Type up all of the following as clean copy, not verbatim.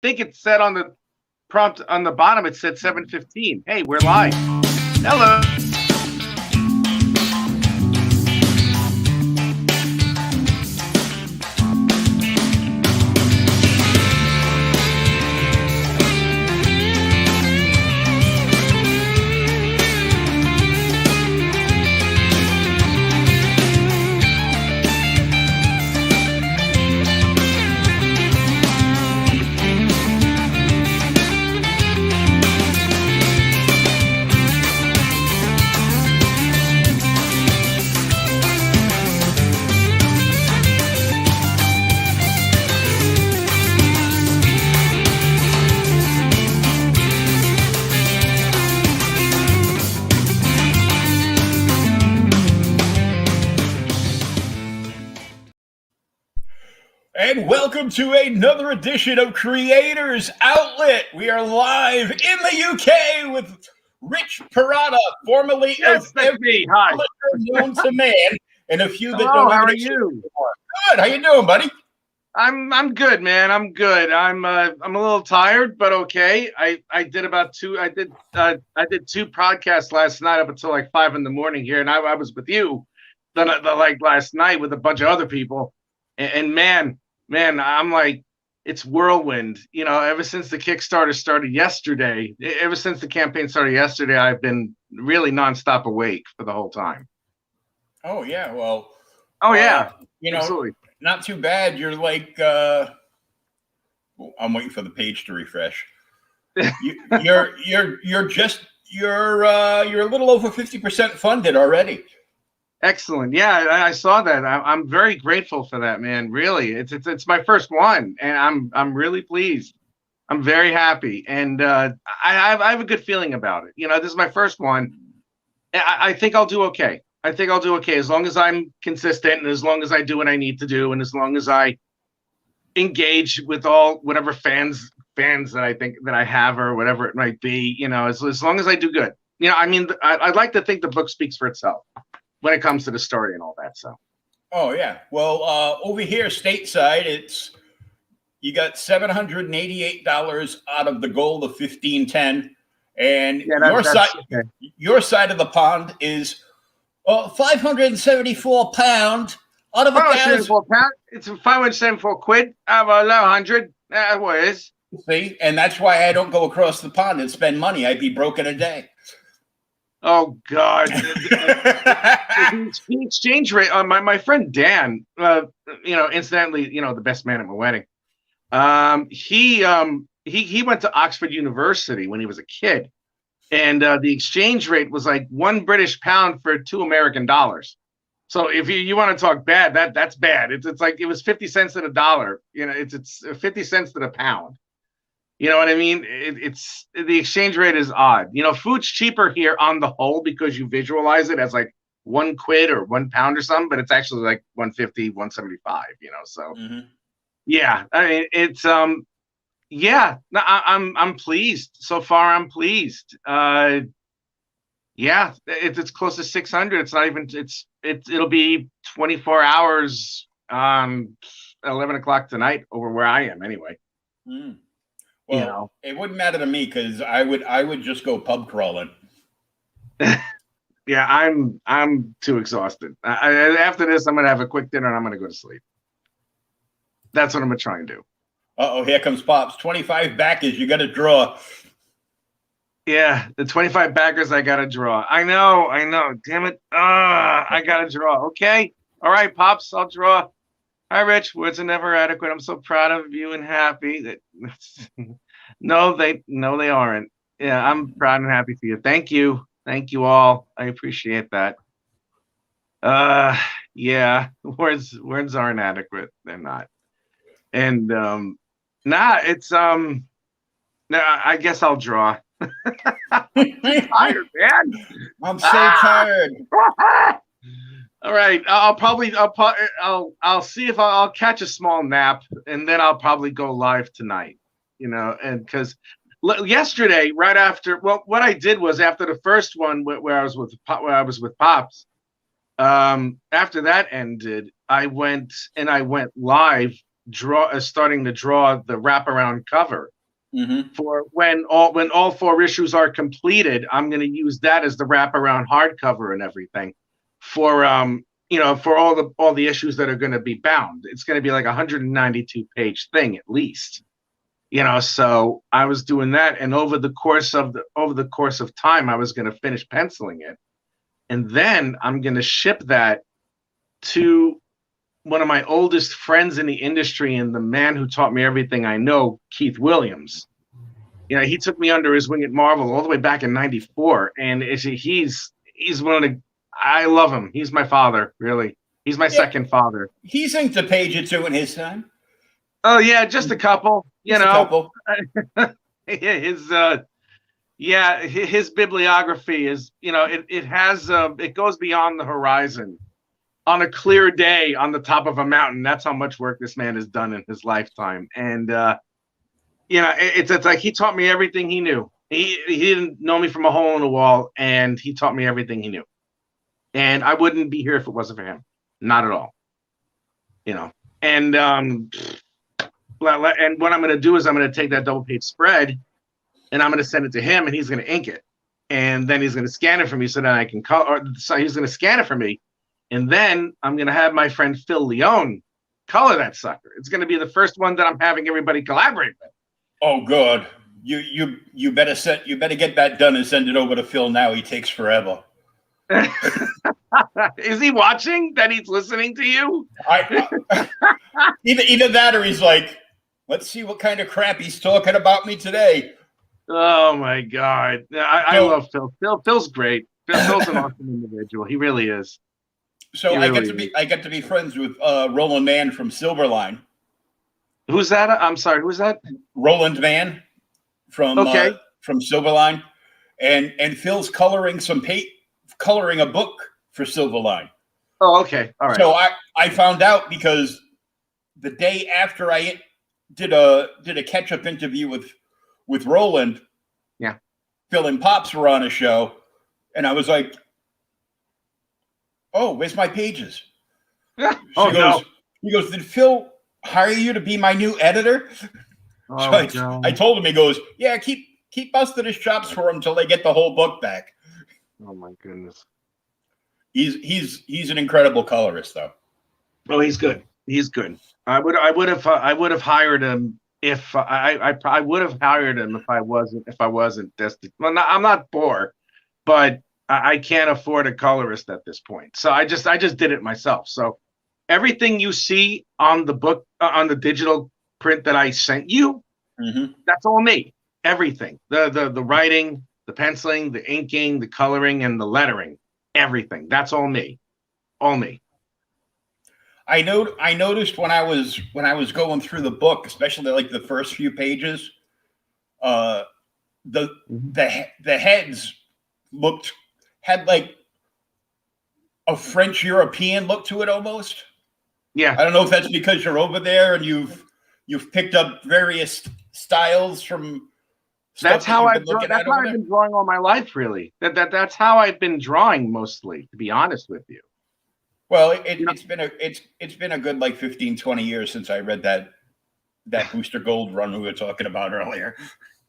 think it said on the prompt on the bottom, it said 7:15. Hey, we're live. Hello. And welcome to another edition of Creators Outlet. We are live in the UK with Rich Perotta, formerly Yes, that's me. Hi. known to man, and a few that Hello, don't how even are exist you? anymore. Good. How you doing, buddy? I'm good, man. I'm good. I'm a little tired, but okay. I did about two. I did two podcasts last night up until like 5 a.m. here, and I was with you, like last night with a bunch of other people, and man, I'm like, it's whirlwind. You know, ever since the Kickstarter started yesterday, ever since the campaign started yesterday, I've been really nonstop awake for the whole time. Oh yeah. Well. Oh yeah. Absolutely. Not too bad. You're like. I'm waiting for the page to refresh. You're a little over 50% funded already. Excellent. Yeah, I saw that. I'm very grateful for that, man. Really, it's my first one, and I'm really pleased. I'm very happy, and I have a good feeling about it. You know, this is my first one. I think I'll do okay. I think I'll do okay as long as I'm consistent, and as long as I do what I need to do, and as long as I engage with whatever fans that I think that I have or whatever it might be. You know, as long as I do good. You know, I mean, I'd like to think the book speaks for itself when it comes to the story and all that. So. Oh yeah. Well, over here stateside, you got $788 out of the goal of 1510, and your side of the pond is 574 pounds out of 1,000. It's 574 quid out of 1,100. That's what it is. See, and that's why I don't go across the pond and spend money. I'd be broke in a day. Oh God! The exchange rate. My friend Dan, incidentally, the best man at my wedding. He went to Oxford University when he was a kid, and the exchange rate was like £1 for $2 American. So if you want to talk bad, that's bad. It's like it was 50 cents to the dollar. You know, it's 50 cents to the pound. You know what I mean? It's the exchange rate is odd. You know, food's cheaper here on the whole because you visualize it as like 1 quid or £1 or something, but it's actually like 150, 175. You know, so yeah. I mean, it's yeah. No, I'm pleased so far. I'm pleased. Yeah, it's close to 600. It's not even. It'll be 24 hours 11 o'clock tonight over where I am anyway. Well, it wouldn't matter to me because I would just go pub crawling. Yeah, I'm too exhausted. After this, I'm gonna have a quick dinner and I'm gonna go to sleep. That's what I'm gonna try and do. Uh-oh, here comes Pops. 25 backers, you got to draw. Yeah, the 25 backers I got to draw. I know. Damn it. I got to draw. Okay. All right, Pops, I'll draw. Hi, Rich. Words are never adequate. I'm so proud of you and happy. No, they aren't. Yeah, I'm proud and happy for you. Thank you. Thank you all. I appreciate that. Yeah, words aren't adequate. They're not. And it's no, I guess I'll draw. I'm tired, man. I'm so tired. All right, I'll see if I'll catch a small nap, and then I'll probably go live tonight. You know, and because yesterday, right after, well, what I did was after the first one where I was with Pops. After that ended, I went live starting to draw the wraparound cover Mm-hmm. for when all 4 issues are completed. I'm going to use that as the wraparound hardcover and everything for for all the issues that are going to be bound. It's going to be like a 192-page thing at least. So I was doing that, and over the course of time, I was going to finish penciling it, and then I'm going to ship that to one of my oldest friends in the industry and the man who taught me everything I know, Keith Williams. He took me under his wing at Marvel all the way back in '94, and he's one of the. I love him. He's my father, really. He's my second father. He's inked a page or two in his time. Oh yeah, just a couple. Just a couple. His bibliography is, it goes beyond the horizon. On a clear day on the top of a mountain, that's how much work this man has done in his lifetime. And it's like he taught me everything he knew. He didn't know me from a hole in the wall, and he taught me everything he knew. And I wouldn't be here if it wasn't for him. Not at all. And what I'm going to do is I'm going to take that double-page spread, and I'm going to send it to him, and he's going to ink it, and then he's going to scan it for me so that I can color. So he's going to scan it for me, and then I'm going to have my friend Phil Leone color that sucker. It's going to be the first one that I'm having everybody collaborate with. Oh, good. You better get that done and send it over to Phil now. He takes forever. Is he watching? That he's listening to you? Either that, or he's like, let's see what kind of crap he's talking about me today. Oh my God. I love Phil. Phil's great. Phil's an awesome individual. He really is. So I get to be friends with Roland Mann from Silverline. Who's that? I'm sorry, who's that? Roland Mann from Silverline. And Phil's coloring a book for Silverline. Oh, okay. All right. So I found out because the day after I did a catch-up interview with Roland, yeah, Phil and Pops were on a show, and I was like, "Oh, where's my pages?" He goes, "Did Phil hire you to be my new editor?" So I told him. He goes, "Yeah, keep busting his chops for him until they get the whole book back." Oh my goodness. He's an incredible colorist, though. Oh, he's good. He's good. I would have hired him if I would have hired him if I wasn't destined. Well, I'm not poor, but I can't afford a colorist at this point. So I just did it myself. So everything you see on the book, on the digital print that I sent you, that's all me. Everything, the writing, the penciling, the inking, the coloring, and the lettering, everything. That's all me. All me. I noticed when I was going through the book, especially like the first few pages, the heads had like a French European look to it almost. Yeah. I don't know if that's because you're over there and you've picked up various styles from. That's how I've been drawing all my life, really. That's how I've been drawing mostly, to be honest with you. Well, it's been a good like 15, 20 years since I read that Booster Gold run we were talking about earlier.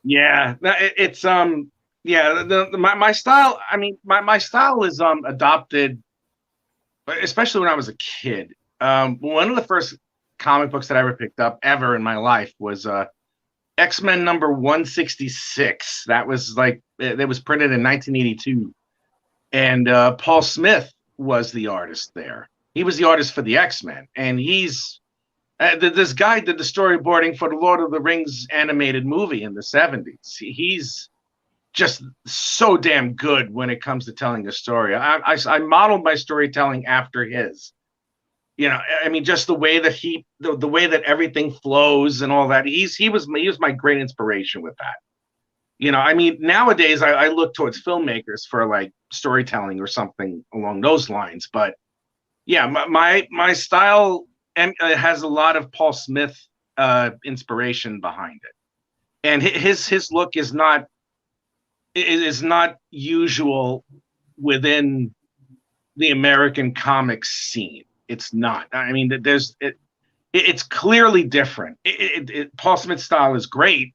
Yeah, it's my style. I mean, my style is adopted, especially when I was a kid. One of the first comic books that I ever picked up ever in my life was X-Men number 166. That was it was printed in 1982, and Paul Smith was the artist there. He was the artist for the X-Men, and he's this guy did the storyboarding for the Lord of the Rings animated movie in the 70s. He's just so damn good when it comes to telling a story. I modeled my storytelling after his. I mean, just the way that the way that everything flows and all that. He was my great inspiration with that. I mean, nowadays I look towards filmmakers for like storytelling or something along those lines. But yeah, my style has a lot of Paul Smith inspiration behind it, and his look is not usual within the American comics scene. It's not. I mean, it's clearly different. Paul Smith's style is great.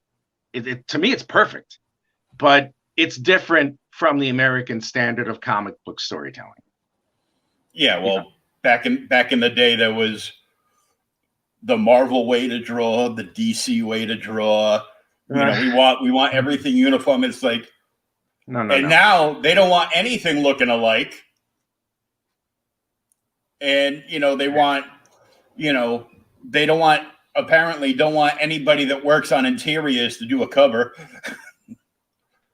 To me, it's perfect, but it's different from the American standard of comic book storytelling. Yeah, well, back in the day, there was the Marvel way to draw, the DC way to draw. We want everything uniform. It's like, no. Now they don't want anything looking alike, and they want, they don't want anybody that works on interiors to do a cover.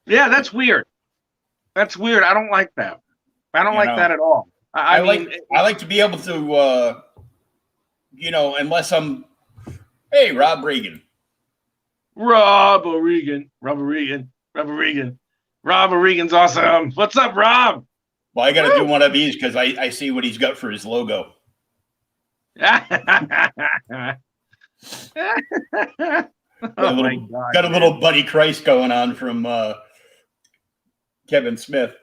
Yeah, that's weird. That's weird. I don't like that. I don't like that at all. I mean, I like to be able to, unless I'm, hey, Rob Regan's awesome. What's up, Rob? Well, I got to do one of these because I see what he's got for his logo. Got a little Buddy Christ going on from Kevin Smith.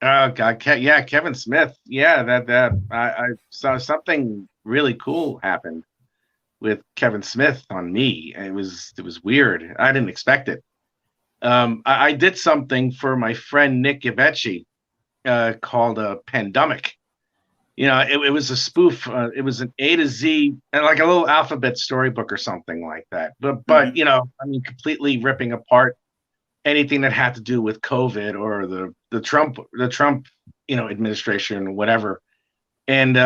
Oh God, yeah, Kevin Smith. Yeah, that I saw something really cool happened with Kevin Smith on me. It was weird. I didn't expect it. I did something for my friend Nick Gavecci called a Pandemic. It was a spoof. It was an A to Z, and like a little alphabet storybook or something like that. But completely ripping apart anything that had to do with COVID or the Trump administration or whatever. And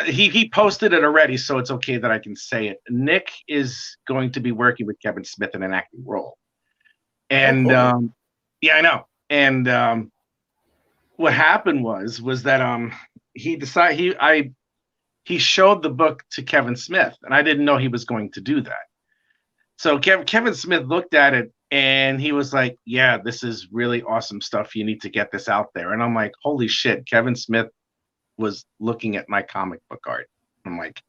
he posted it already, so it's okay that I can say it. Nick is going to be working with Kevin Smith in an acting role. And yeah, I know. And what happened was that he decided he showed the book to Kevin Smith, and I didn't know he was going to do that. So Kevin Smith looked at it and he was like, "Yeah, this is really awesome stuff. You need to get this out there." And I'm like, "Holy shit!" Kevin Smith was looking at my comic book art. I'm like,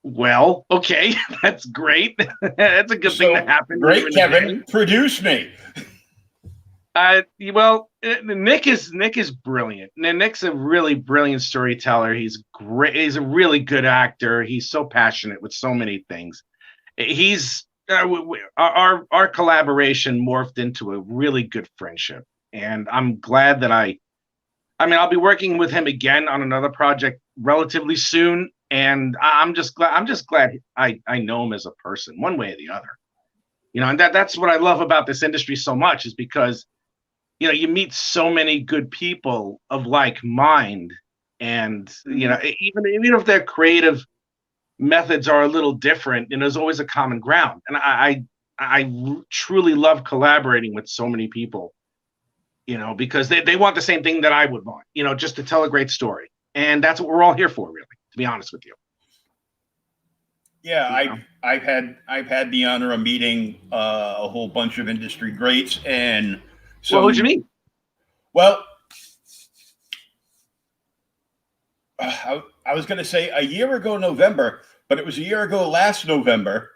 "Well, okay, that's great. That's a good thing to happen." Great, Kevin. Produce me. Well, Nick is brilliant. Nick's a really brilliant storyteller. He's great. He's a really good actor. He's so passionate with so many things. He's our collaboration morphed into a really good friendship, and I'm glad that I'll be working with him again on another project relatively soon. And I'm just glad I know him as a person, one way or the other. And that's what I love about this industry so much, is because you meet so many good people of like mind, and even if their creative methods are a little different, and there's always a common ground. And I truly love collaborating with so many people, because they want the same thing that I would want, just to tell a great story. And that's what we're all here for, really, to be honest with you. Yeah, I've had the honor of meeting a whole bunch of industry greats. And so, who'd you meet? Well, I was going to say a year ago November, but it was a year ago last November,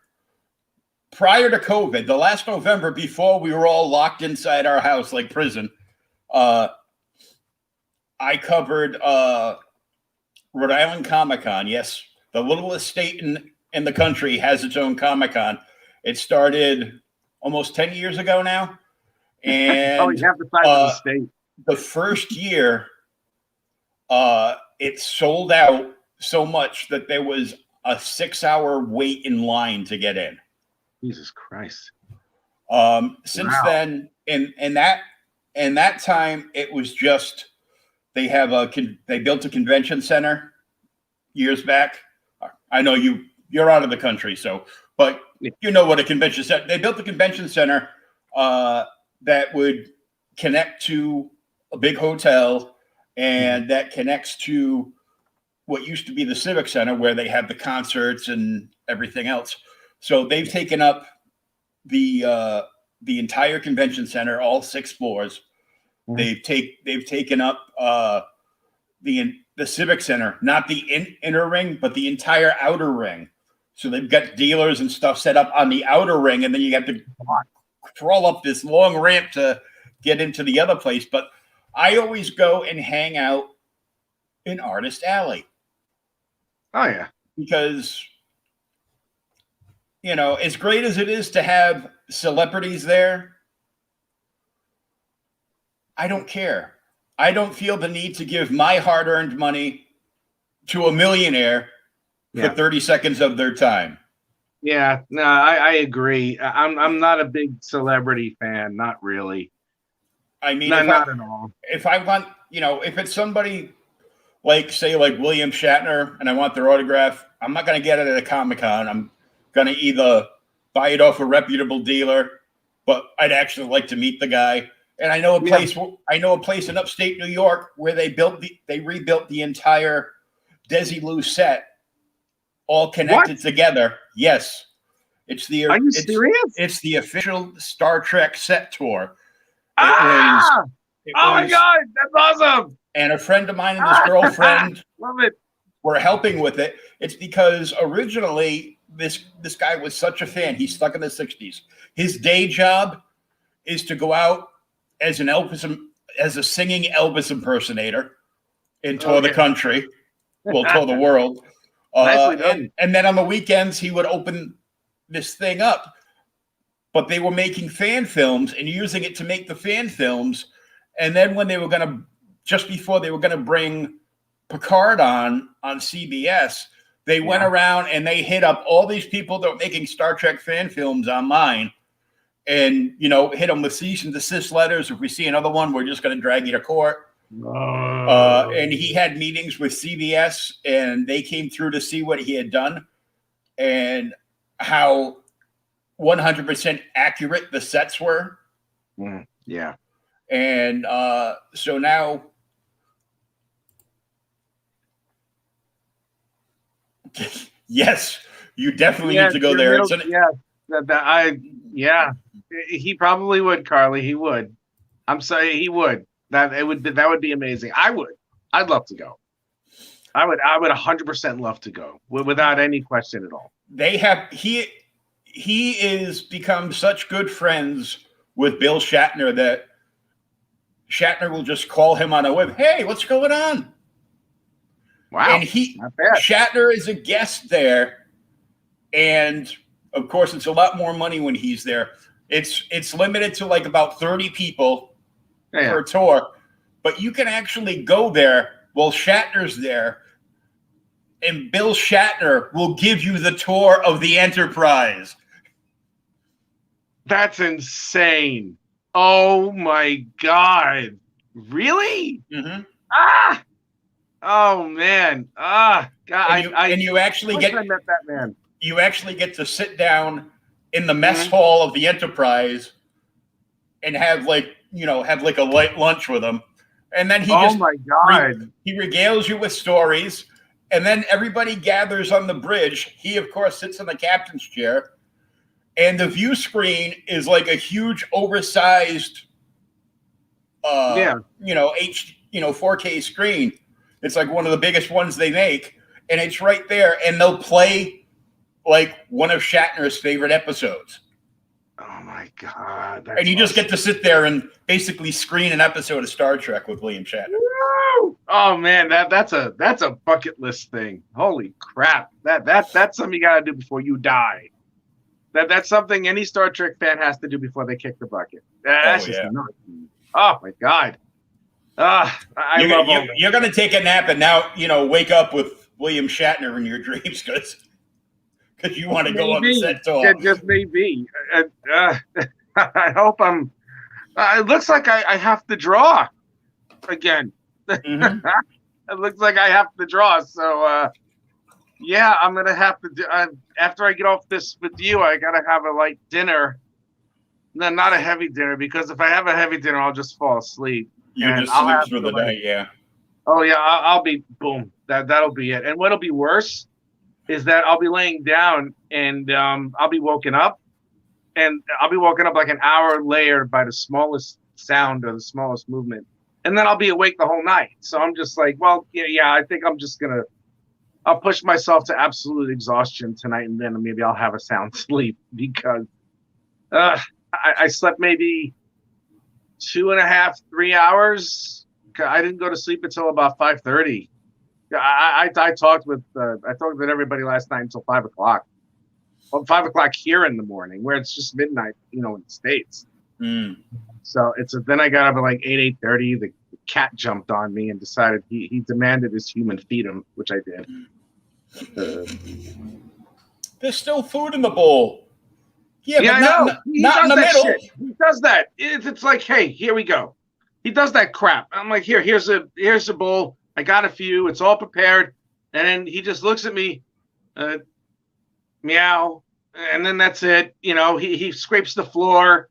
prior to COVID, the last November before we were all locked inside our house like prison. I covered Rhode Island Comic-Con. Yes, the littlest state in the country has its own Comic-Con. It started almost 10 years ago now. And you have the size of the state. The first year, it sold out so much that there was a 6-hour wait in line to get in. Jesus Christ. Since then, in that time, it was just they built a convention center years back. I know you're out of the country, but you know what a convention center. They built a convention center that would connect to a big hotel, and that connects to what used to be the Civic Center, where they have the concerts and everything else. So they've taken up the entire convention center, all 6 floors. They've taken up the Civic Center, not the inner ring, but the entire outer ring. So they've got dealers and stuff set up on the outer ring, and then you have to crawl up this long ramp to get into the other place. But I always go and hang out in Artist Alley. Oh yeah. Because, as great as it is to have celebrities there, I don't care. I don't feel the need to give my hard-earned money to a millionaire for 30 seconds of their time. Yeah, no, I agree. I'm not a big celebrity fan, not really. I mean, No, not at all. If I want, if it's somebody like, say, like William Shatner, and I want their autograph, I'm not going to get it at a Comic-Con. I'm going to either buy it off a reputable dealer, but I'd actually like to meet the guy. And I know a place. Yeah. I know a place in upstate New York where they rebuilt the entire Desilu set, all connected together. Yes, it's the. Are you serious? It's the official Star Trek set tour. Oh my God, that's awesome! And a friend of mine and his girlfriend love it. Were helping with it. It's because originally this guy was such a fan. He's stuck in the 60s. His day job is to go out as a singing Elvis impersonator and tour the country, tour the world. Nicely done. And then on the weekends he would open this thing up. But they were making fan films and using it to make the fan films. And then when they were just before they were going to bring Picard on CBS, they went around and they hit up all these people that were making Star Trek fan films online and, hit them with cease and desist letters. If we see another one, we're just going to drag you to court. And he had meetings with CBS and they came through to see what he had done and how 100% accurate the sets were. Yeah. And so now, yes, you definitely need to go there. He probably would, Carly. He would. I'm sorry, he would. That would be amazing. I'd love to go. I would 100% love to go without any question at all. He is become such good friends with Bill Shatner that Shatner will just call him on a whim. Hey, what's going on? Wow. And Shatner is a guest there. And of course, it's a lot more money when he's there. It's limited to like about 30 people per tour, but you can actually go there while Shatner's there. And Bill Shatner will give you the tour of the Enterprise. That's insane. Oh my God. Really? Mm-hmm. Oh man. God. And you actually I met that man. You actually get to sit down in the mess hall of the Enterprise and have like a light lunch with him. And then he regales you with stories. And then everybody gathers on the bridge. He, of course, sits in the captain's chair. And the view screen is like a huge, oversized, 4K screen. It's like one of the biggest ones they make. And it's right there. And they'll play like one of Shatner's favorite episodes. Oh, my God. And you just get to sit there and basically screen an episode of Star Trek with William Shatner. Woo! Oh man, that's a bucket list thing. Holy crap! That's something you gotta do before you die. That's something any Star Trek fan has to do before they kick the bucket. That's just nuts. Oh my God! You're gonna take a nap and now wake up with William Shatner in your dreams because you want to go on the set tour. It just may be. I hope I'm. It looks like I have to draw again. Mm-hmm. It looks like I have to draw. So, I'm going to have to do, after I get off this with you, I got to have a light dinner. No, not a heavy dinner, because if I have a heavy dinner, I'll just fall asleep. You just sleep through the night, yeah. Oh, yeah, I'll be, boom, that'll be it. And what'll be worse is that I'll be laying down and I'll be woken up. And I'll be woken up like an hour later by the smallest sound or the smallest movement. And then I'll be awake the whole night. So I'm just like, well, I think I'm just going to, I'll push myself to absolute exhaustion tonight. And then maybe I'll have a sound sleep because I slept maybe 2.5, 3 hours. I didn't go to sleep until about 5:30. Yeah, I talked with everybody last night until 5 o'clock. Well, 5 o'clock here in the morning, where it's just midnight, in the States. Mm. So then I got up at like 8:30. The cat jumped on me and decided he demanded his human feed him, which I did. There's still food in the bowl. Yeah, yeah, but I know. not in the middle. Shit. He does that. It's like, hey, here we go. He does that crap. I'm like, here's a bowl. I got a few. It's all prepared. And then he just looks at me, meow, and then that's it. He scrapes the floor.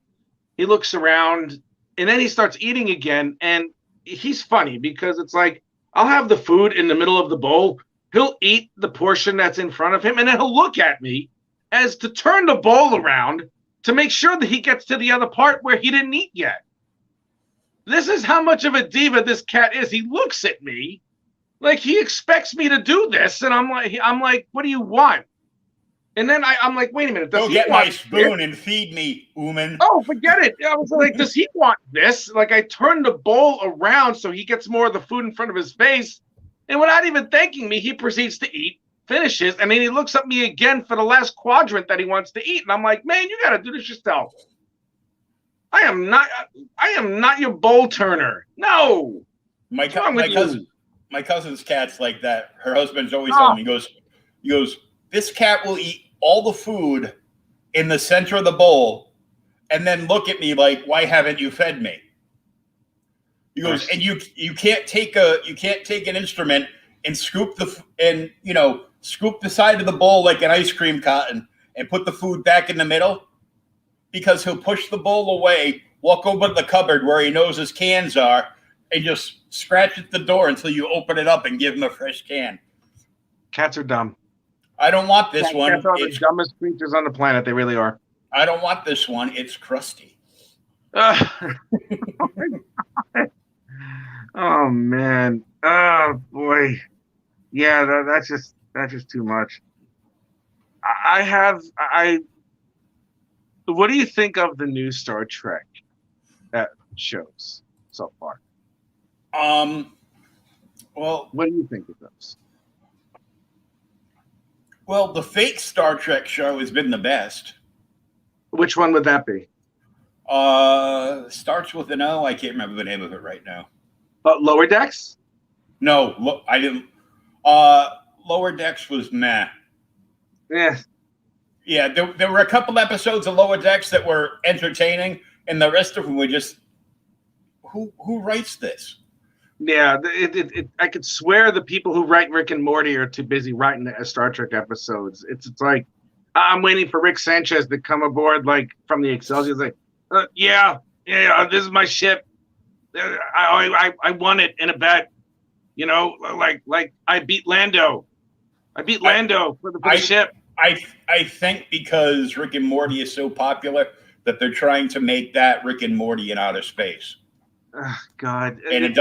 He looks around, and then he starts eating again. And he's funny because it's like, I'll have the food in the middle of the bowl. He'll eat the portion that's in front of him, and then he'll look at me as to turn the bowl around to make sure that he gets to the other part where he didn't eat yet. This is how much of a diva this cat is. He looks at me like he expects me to do this, and I'm like, what do you want? And then I'm like, wait a minute. Go get my spoon and feed me, Ooman. Oh, forget it. I was like, does he want this? Like, I turned the bowl around so he gets more of the food in front of his face, and without even thanking me, he proceeds to eat, finishes, and then he looks at me again for the last quadrant that he wants to eat, and I'm like, man, you got to do this yourself. I am not your bowl turner. No. My cousin's cat's like that. Her husband's always telling me, he goes, this cat will eat all the food in the center of the bowl and then look at me like, why haven't you fed me? He goes, and you can't take an instrument and scoop the side of the bowl like an ice cream carton and put the food back in the middle, because he'll push the bowl away, walk over to the cupboard where he knows his cans are, and just scratch at the door until you open it up and give him a fresh can. Cats are dumb. I don't want this one. Cats are the dumbest creatures on the planet. They really are. I don't want this one. It's crusty. Oh man. Oh boy. Yeah, that's just too much. What do you think of the new Star Trek shows so far? Well, what do you think of those? Well, the fake Star Trek show has been the best. Which one would that be? Starts with an O. I can't remember the name of it right now. Lower Decks? No, I didn't. Lower Decks was meh. Yeah. Yeah, there were a couple episodes of Lower Decks that were entertaining, and the rest of them were just, who writes this? Yeah, I could swear the people who write Rick and Morty are too busy writing the Star Trek episodes. It's like, I'm waiting for Rick Sanchez to come aboard, like, from the Excelsior. He's like, yeah, this is my ship. I won it in a bet. Like I beat Lando. I beat Lando for the ship. I think because Rick and Morty is so popular that they're trying to make that Rick and Morty in outer space. God, and it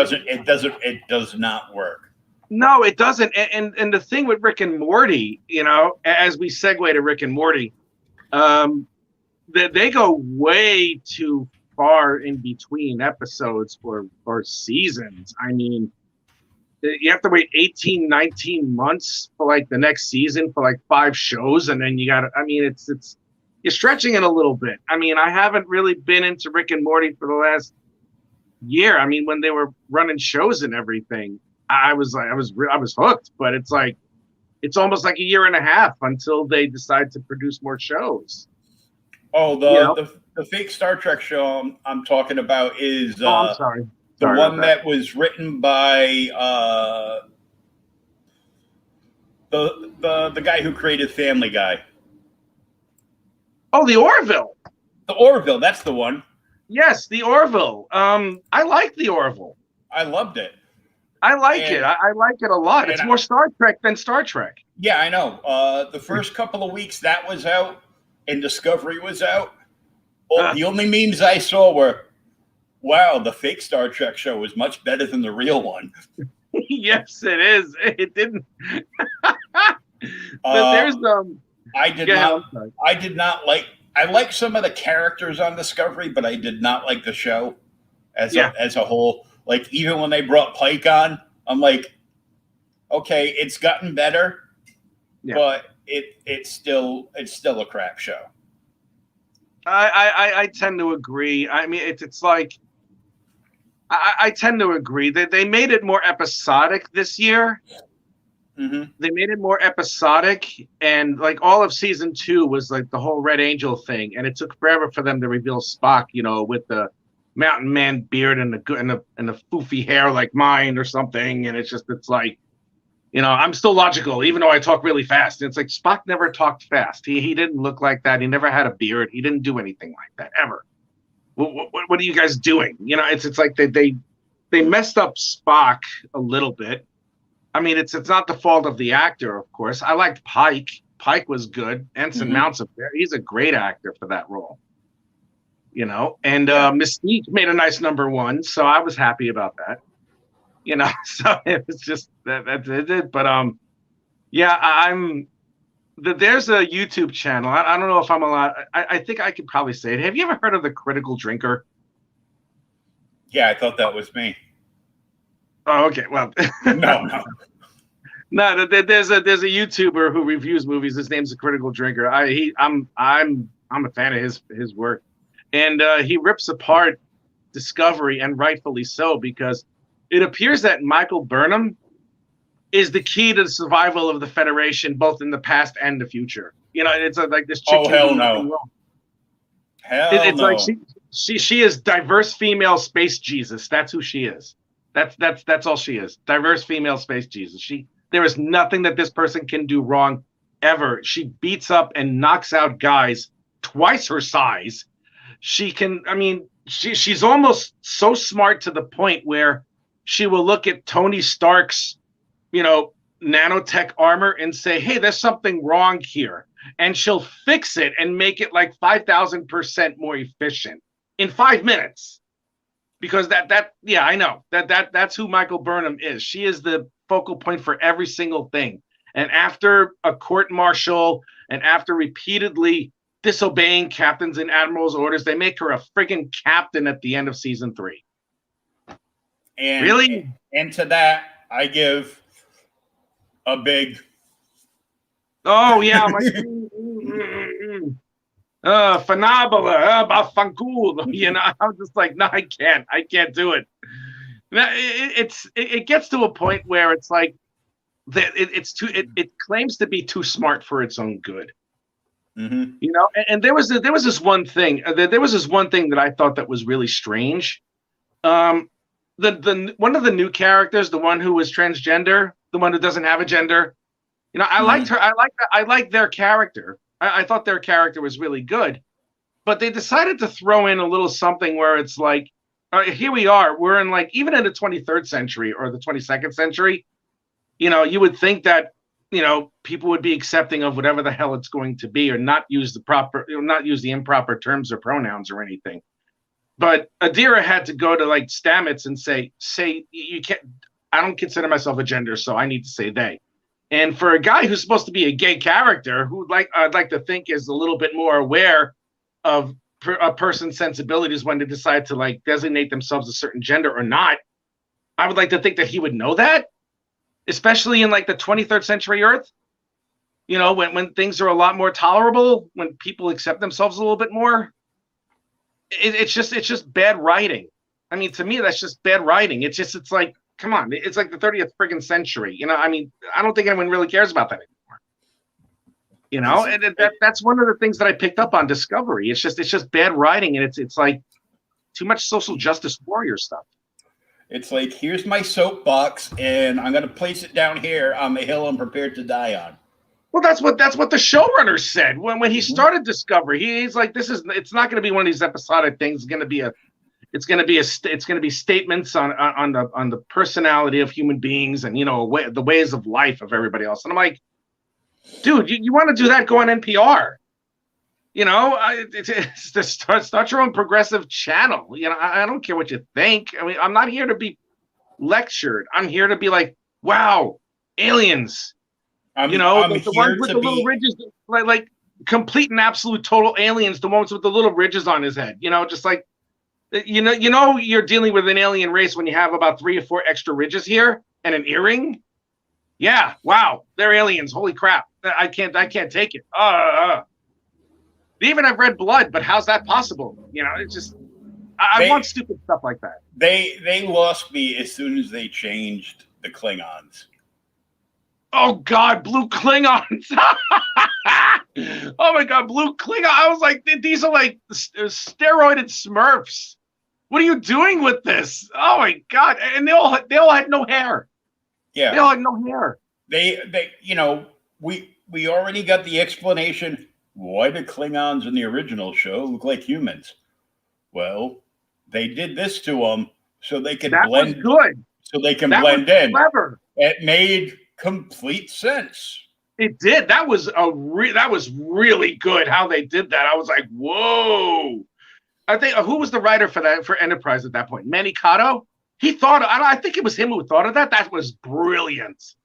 does not work. No, it doesn't. And the thing with Rick and Morty, as we segue to Rick and Morty, they go way too far in between episodes or seasons. I mean, you have to wait 18, 19 months for like the next season for like 5 shows. And then it's you're stretching it a little bit. I mean, I haven't really been into Rick and Morty for the last year. I mean, when they were running shows and everything, I was hooked, but it's like, it's almost like a year and a half until they decide to produce more shows. Oh, the fake Star Trek show I'm talking about is I'm sorry. The one that was written by the guy who created Family Guy. Oh, the Orville. The Orville, that's the one. Yes, the Orville. I like the Orville. I loved it. I like it. I like it a lot. It's more Star Trek than Star Trek. Yeah, I know. The first couple of weeks that was out and Discovery was out, the only memes I saw were, wow, the fake Star Trek show was much better than the real one. Yes, it is. It didn't. But there's I did not like. I like some of the characters on Discovery, but I did not like the show as a whole. Like, even when they brought Pike on, I'm like, okay, it's gotten better, Yeah. but it's still a crap show. I tend to agree. I mean, it's like I tend to agree that they made it more episodic this year. Mm-hmm. They made it more episodic, and like all of season 2 was like the whole Red Angel thing, and it took forever for them to reveal Spock, with the mountain man beard and the foofy hair like mine or something, and it's like, I'm still logical even though I talk really fast. It's like Spock never talked fast. He didn't look like that. He never had a beard. He didn't do anything like that ever. What are you guys doing? It's like they messed up Spock a little bit. I mean, it's not the fault of the actor, of course. I liked Pike. Pike was good. Ensign Mount's up there. He's a great actor for that role. And Mystique made a nice number 1, so I was happy about that. So it was just that's it. But there's a YouTube channel. I don't know if I'm allowed. I think I could probably say it. Have you ever heard of the Critical Drinker? Yeah, I thought that was me. Oh, okay. Well, no. No, there's a YouTuber who reviews movies. His name's The Critical Drinker. I'm a fan of his work, and he rips apart Discovery, and rightfully so, because it appears that Michael Burnham is the key to the survival of the Federation, both in the past and the future. It's like this chick. Oh, hell no! Hell no! Like she is diverse female space Jesus. That's who she is. That's all she is. Diverse female space Jesus. There is nothing that this person can do wrong ever. She beats up and knocks out guys twice her size. She's almost so smart to the point where she will look at Tony Stark's, nanotech armor and say, hey, there's something wrong here. And she'll fix it and make it like 5,000% more efficient in 5 minutes. Because I know that's who Michael Burnham is. She is the focal point for every single thing. And after a court martial and after repeatedly disobeying captains and admirals' orders, they make her a friggin' captain at the end of season 3. And really? And to that, I give a big. Oh yeah, Fanabula, Bafankul. I'm just like, no, I can't do it. It gets to a point where it's like that it claims to be too smart for its own good. Mm-hmm. And there was this one thing. There was this one thing that I thought that was really strange. The one of the new characters, the one who was transgender, the one who doesn't have a gender. I liked her. I liked their character. I thought their character was really good, but they decided to throw in a little something where it's like, here we are. We're in like, even in the 23rd century or the 22nd century, you would think that, people would be accepting of whatever the hell it's going to be, or not use the improper terms or pronouns or anything. But Adira had to go to like Stamets and say you can't. I don't consider myself a gender, so I need to say they. And for a guy who's supposed to be a gay character, who I'd like to think is a little bit more aware of a person's sensibilities when they decide to like designate themselves a certain gender or not, I would like to think that he would know that, especially in like the 23rd century Earth. When things are a lot more tolerable, when people accept themselves a little bit more. It's just bad writing. I mean, to me, that's just bad writing. It's like, come on, it's like the 30th friggin' century. I don't think anyone really cares about that anymore. And that's one of the things that I picked up on Discovery. It's just bad writing, and it's like too much social justice warrior stuff. It's like, here's my soapbox, and I'm going to place it down here on the hill I'm prepared to die on. Well, that's what the showrunner said when he started Discovery. He's like, it's not going to be one of these episodic things. It's going to be statements on the personality of human beings and the ways of life of everybody else. And I'm like, dude, you want to do that? Go on NPR. Start your own progressive channel. I don't care what you think. I mean, I'm not here to be lectured. I'm here to be like, wow, aliens. I'm the ones with the little ridges, like complete and absolute total aliens. The ones with the little ridges on his head. Just like, you're dealing with an alien race when you have about 3 or 4 extra ridges here and an earring. Yeah, wow, they're aliens. Holy crap! I can't take it. Even I've read Blood, but how's that possible? It's just I want stupid stuff like that. They lost me as soon as they changed the Klingons. Oh God, blue Klingons! Oh my God, blue Klingon! I was like, these are like steroided Smurfs. What are you doing with this? Oh my God! And they all had no hair. Yeah, they all had no hair. They we already got the explanation. Why did Klingons in the original show look like humans? Well, they did this to them so they could blend. Was good. So they can blend in. Clever. It made complete sense. It did. That was really good how they did that. I was like, whoa. I think who was the writer for Enterprise at that point? Manny Cotto. He thought. I think it was him who thought of that. That was brilliant,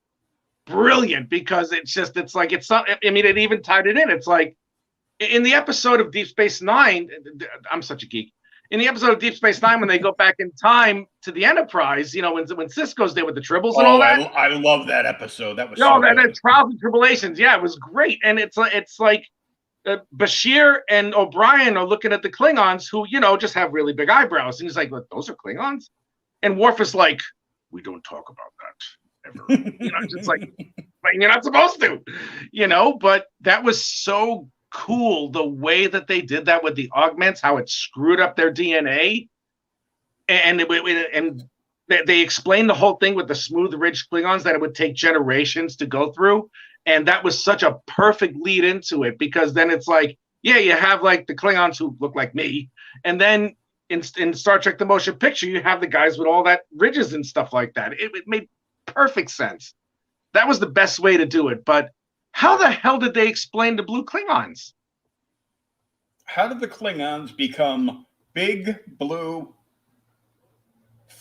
because it's like it's not. I mean, it even tied it in. It's like in the episode of Deep Space Nine. I'm such a geek. In the episode of Deep Space Nine, when they go back in time to the Enterprise, when Cisco's there with the Tribbles and all that. I love that episode. That was that Trials and Tribulations. Yeah, it was great. And it's like Bashir and O'Brien are looking at the Klingons who, just have really big eyebrows. And he's like, look, those are Klingons? And Worf is like, we don't talk about that ever. Just like you're not supposed to, but that was so cool the way that they did that with the augments, how it screwed up their DNA, and they explained the whole thing with the smooth ridged Klingons that it would take generations to go through, and that was such a perfect lead into it, because then it's like, yeah, you have like the Klingons who look like me, and then in Star Trek the Motion Picture you have the guys with all that ridges and stuff like that. It made perfect sense. That was the best way to do it. But how the hell did they explain the blue Klingons? How did the Klingons become big, blue,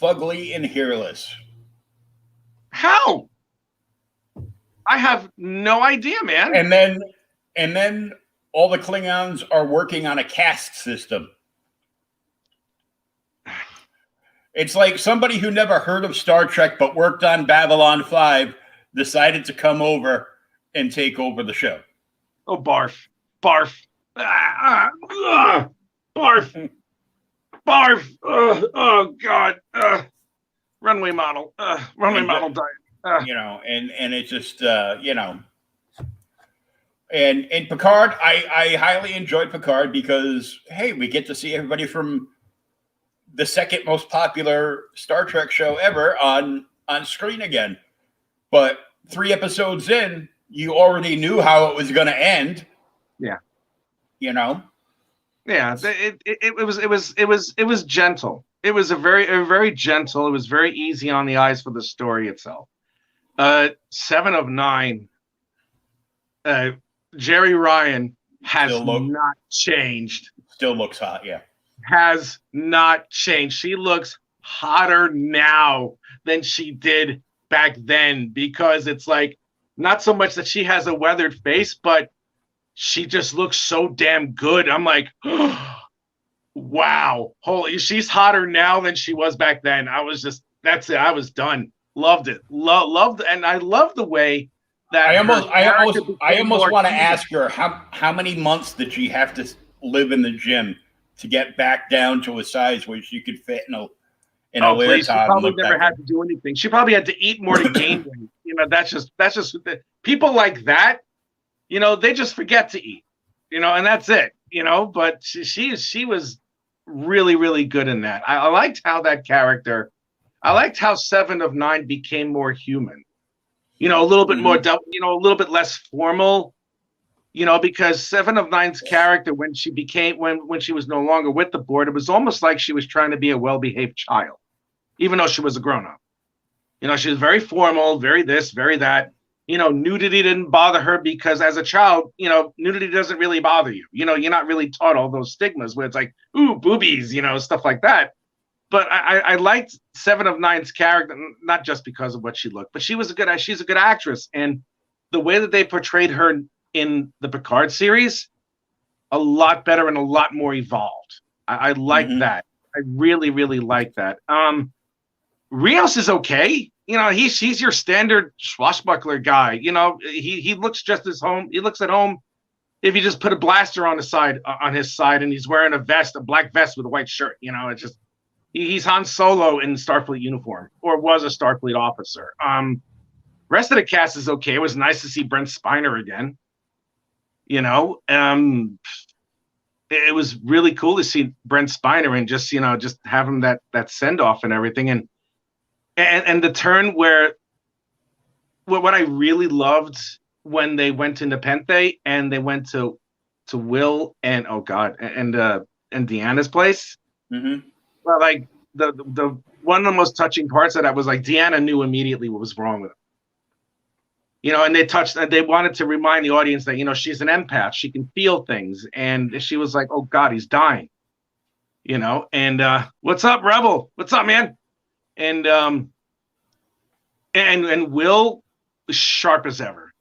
fugly, and hairless? How? I have no idea, man. And then all the Klingons are working on a caste system. It's like somebody who never heard of Star Trek but worked on Babylon 5 decided to come over and take over the show. Oh, barf. Barf. Barf. Barf. Oh, God. Runway model. Runway model diet. And it's just, and Picard, I highly enjoyed Picard because, hey, we get to see everybody from the second most popular Star Trek show ever on screen again. But 3 episodes in, you already knew how it was going to end. Yeah. Yeah. It was gentle. It was very gentle. It was very easy on the eyes for the story itself. 7 of 9. Jerry Ryan has not changed. Still looks hot. Yeah. Has not changed. She looks hotter now than she did back then, because it's like not so much that she has a weathered face, but she just looks so damn good. I'm like, oh, wow, holy, she's hotter now than she was back then. That's it. I was done. Loved it. Loved, and I love the way that I almost want to ask her how many months did she have to live in the gym to get back down to a size where she could fit in a leotard. She probably never had to do anything. She probably had to eat more to gain weight. That's just people like that. They just forget to eat. And that's it. But she was really, really good in that. I liked how that character. I liked how 7 of 9 became more human. A little bit more, a little bit less formal. Because 7 of 9's character, when she was no longer with the board, it was almost like she was trying to be a well-behaved child, even though she was a grown-up. She was very formal, very this, very that. Nudity didn't bother her because as a child, nudity doesn't really bother you. You're not really taught all those stigmas where it's like, ooh, boobies, stuff like that. But I liked 7 of 9's character, not just because of what she looked, but she's a good actress. And the way that they portrayed her in the Picard series, a lot better and a lot more evolved. I like that. I really, really like that. Rios is okay. He's your standard swashbuckler guy. He looks just as home. He looks at home if you just put a blaster on his side, and he's wearing a black vest with a white shirt. It's just he's Han Solo in Starfleet uniform, or was a Starfleet officer. Rest of the cast is okay. It was nice to see Brent Spiner again. It was really cool to see Brent Spiner and just have him that send off and everything. And the turn where what I really loved when they went to Nepenthe and they went to Will and and Deanna's place. Mm-hmm. Well, like the one of the most touching parts of that was like Deanna knew immediately what was wrong with him. And they wanted to remind the audience that, she's an empath. She can feel things. And she was like, oh God, he's dying, and what's up, Rebel? What's up, man? And Will was sharp as ever.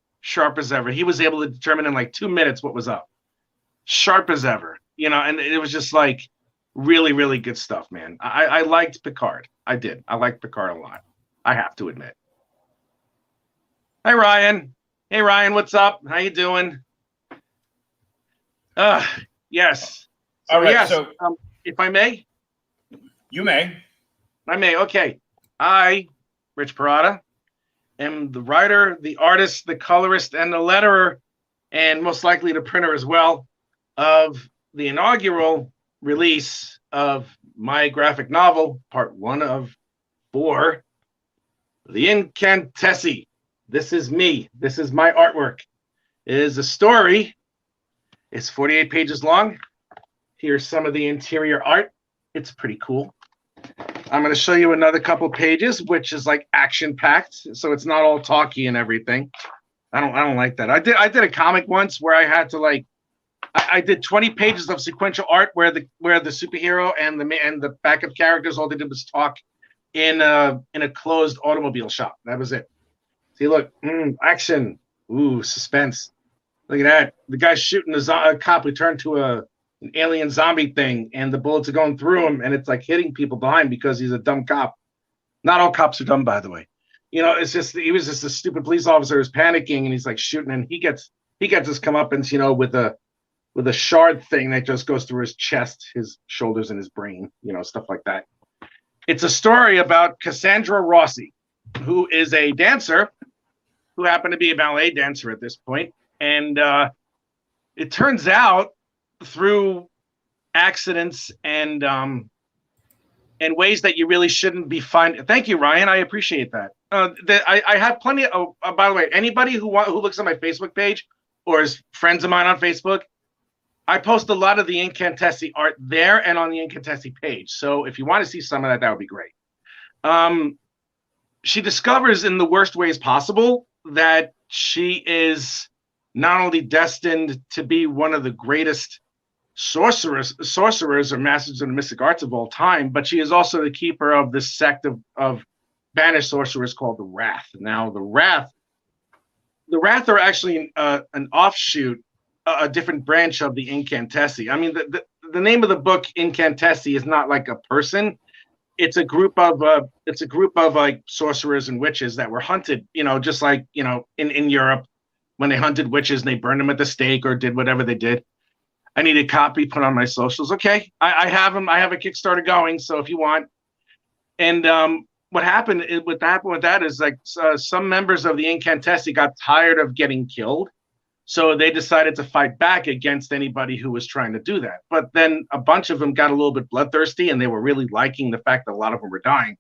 He was able to determine in like 2 minutes what was up. Sharp as ever, and it was just like really, really good stuff, man. I liked Picard. I did. I liked Picard a lot. I have to admit. Hi, Ryan. Hey, Ryan, what's up? How you doing? Yes. All right. Yes, so, if I may, you may. I may. Okay. I, Rich Perotta, am the writer, the artist, the colorist, and the letterer, and most likely the printer as well, of the inaugural release of my graphic novel, part 1 of 4, The Incantessi. This is me. This is my artwork. It is a story. It's 48 pages long. Here's some of the interior art. It's pretty cool. I'm going to show you another couple pages, which is like action-packed, so it's not all talky and everything. I don't like that. I did a comic once where I had to I did 20 pages of sequential art where the superhero and the backup characters, all they did was talk in a closed automobile shop. That was it. See, look, action. Ooh, suspense. Look at that. The guy's shooting a cop who turned to an alien zombie thing, and the bullets are going through him, and it's like hitting people behind because he's a dumb cop. Not all cops are dumb, by the way. It's just he was just a stupid police officer who's panicking, and he's like shooting, and he gets his comeuppance, with a shard thing that just goes through his chest, his shoulders, and his brain, stuff like that. It's a story about Cassandra Rossi, who is a dancer who happened to be a ballet dancer at this point. And it turns out through accidents and ways that you really shouldn't be finding. Thank you, Ryan. I appreciate that. I have plenty of, by the way, anybody who looks at my Facebook page or is friends of mine on Facebook, I post a lot of the Incantessi art there and on the Incantessi page. So if you want to see some of that, that would be great. She discovers in the worst ways possible that she is not only destined to be one of the greatest sorcerers or masters of the mystic arts of all time, but she is also the keeper of this sect of banished sorcerers called the Wrath. Now, the Wrath are actually an offshoot, a different branch of the Incantessi. I mean, the name of the book Incantessi is not like a person. It's a group of like sorcerers and witches that were hunted, just like, in Europe when they hunted witches and they burned them at the stake or did whatever they did. I need a copy put on my socials. Okay. I have them. I have a Kickstarter going. So if you want, and what happened with that is like some members of the Incantessi got tired of getting killed. So they decided to fight back against anybody who was trying to do that. But then a bunch of them got a little bit bloodthirsty, and they were really liking the fact that a lot of them were dying.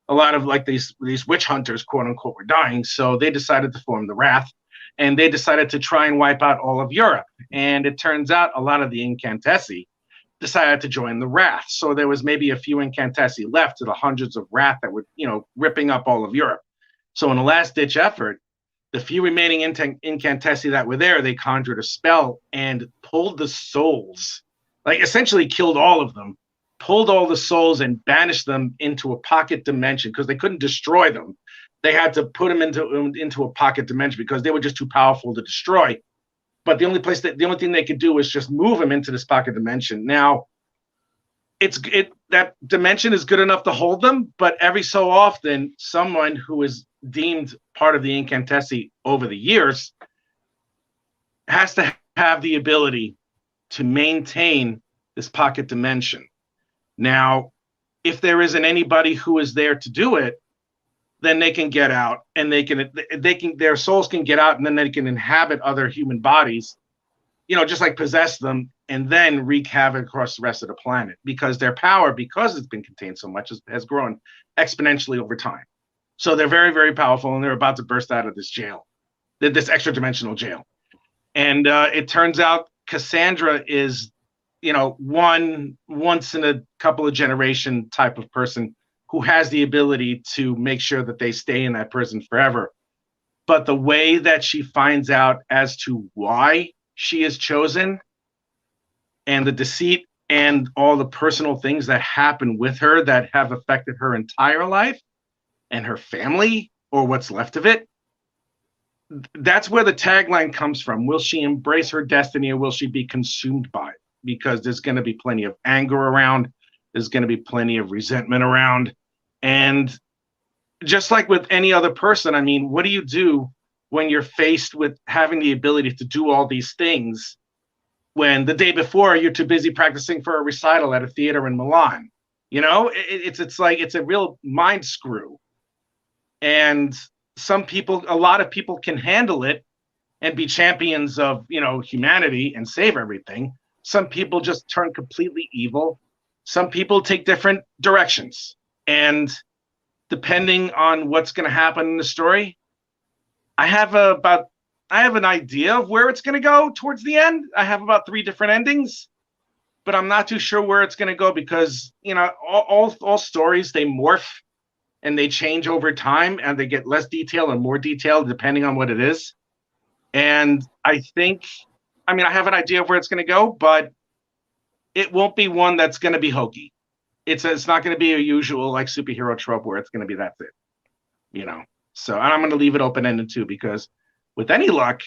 A lot of like these witch hunters, quote unquote, were dying. So they decided to form the Wrath, and they decided to try and wipe out all of Europe. And it turns out a lot of the Incantessi decided to join the Wrath. So there was maybe a few Incantessi left to the hundreds of Wrath that were, ripping up all of Europe. So in a last-ditch effort, the few remaining Incantessi that were there, they conjured a spell and pulled the souls, like essentially killed all of them, pulled all the souls and banished them into a pocket dimension because they couldn't destroy them. They had to put them into a pocket dimension because they were just too powerful to destroy. But the only thing they could do was just move them into this pocket dimension. Now, that dimension is good enough to hold them, but every so often, someone who is deemed part of the incantessi over the years has to have the ability to maintain this pocket dimension. Now, if there isn't anybody who is there to do it, then they can get out, and their souls can get out, and then they can inhabit other human bodies, just like possess them, and then wreak havoc across the rest of the planet, because their power, because it's been contained so much, has grown exponentially over time. So they're very, very powerful, and they're about to burst out of this jail, this extra dimensional jail. And it turns out Cassandra is, once in a couple of generation type of person who has the ability to make sure that they stay in that prison forever. But the way that she finds out as to why she is chosen, and the deceit and all the personal things that happen with her that have affected her entire life and her family, or what's left of it, that's where the tagline comes from. Will she embrace her destiny, or will she be consumed by it? Because there's going to be plenty of anger around. There's going to be plenty of resentment around. And just like with any other person, I mean, what do you do when you're faced with having the ability to do all these things when the day before you're too busy practicing for a recital at a theater in Milan? It's like, it's a real mind screw. And a lot of people can handle it and be champions of, humanity and save everything. Some people just turn completely evil. Some people take different directions. And depending on what's going to happen in the story, I have an idea of where it's going to go towards the end. I have about 3 different endings, but I'm not too sure where it's going to go, because, all stories, they morph and they change over time, and they get less detailed and more detailed depending on what it is. And I have an idea of where it's going to go, but it won't be one that's going to be hokey. It's not going to be a usual like superhero trope where it's going to be that's it, So, and I'm going to leave it open-ended too, because with any luck,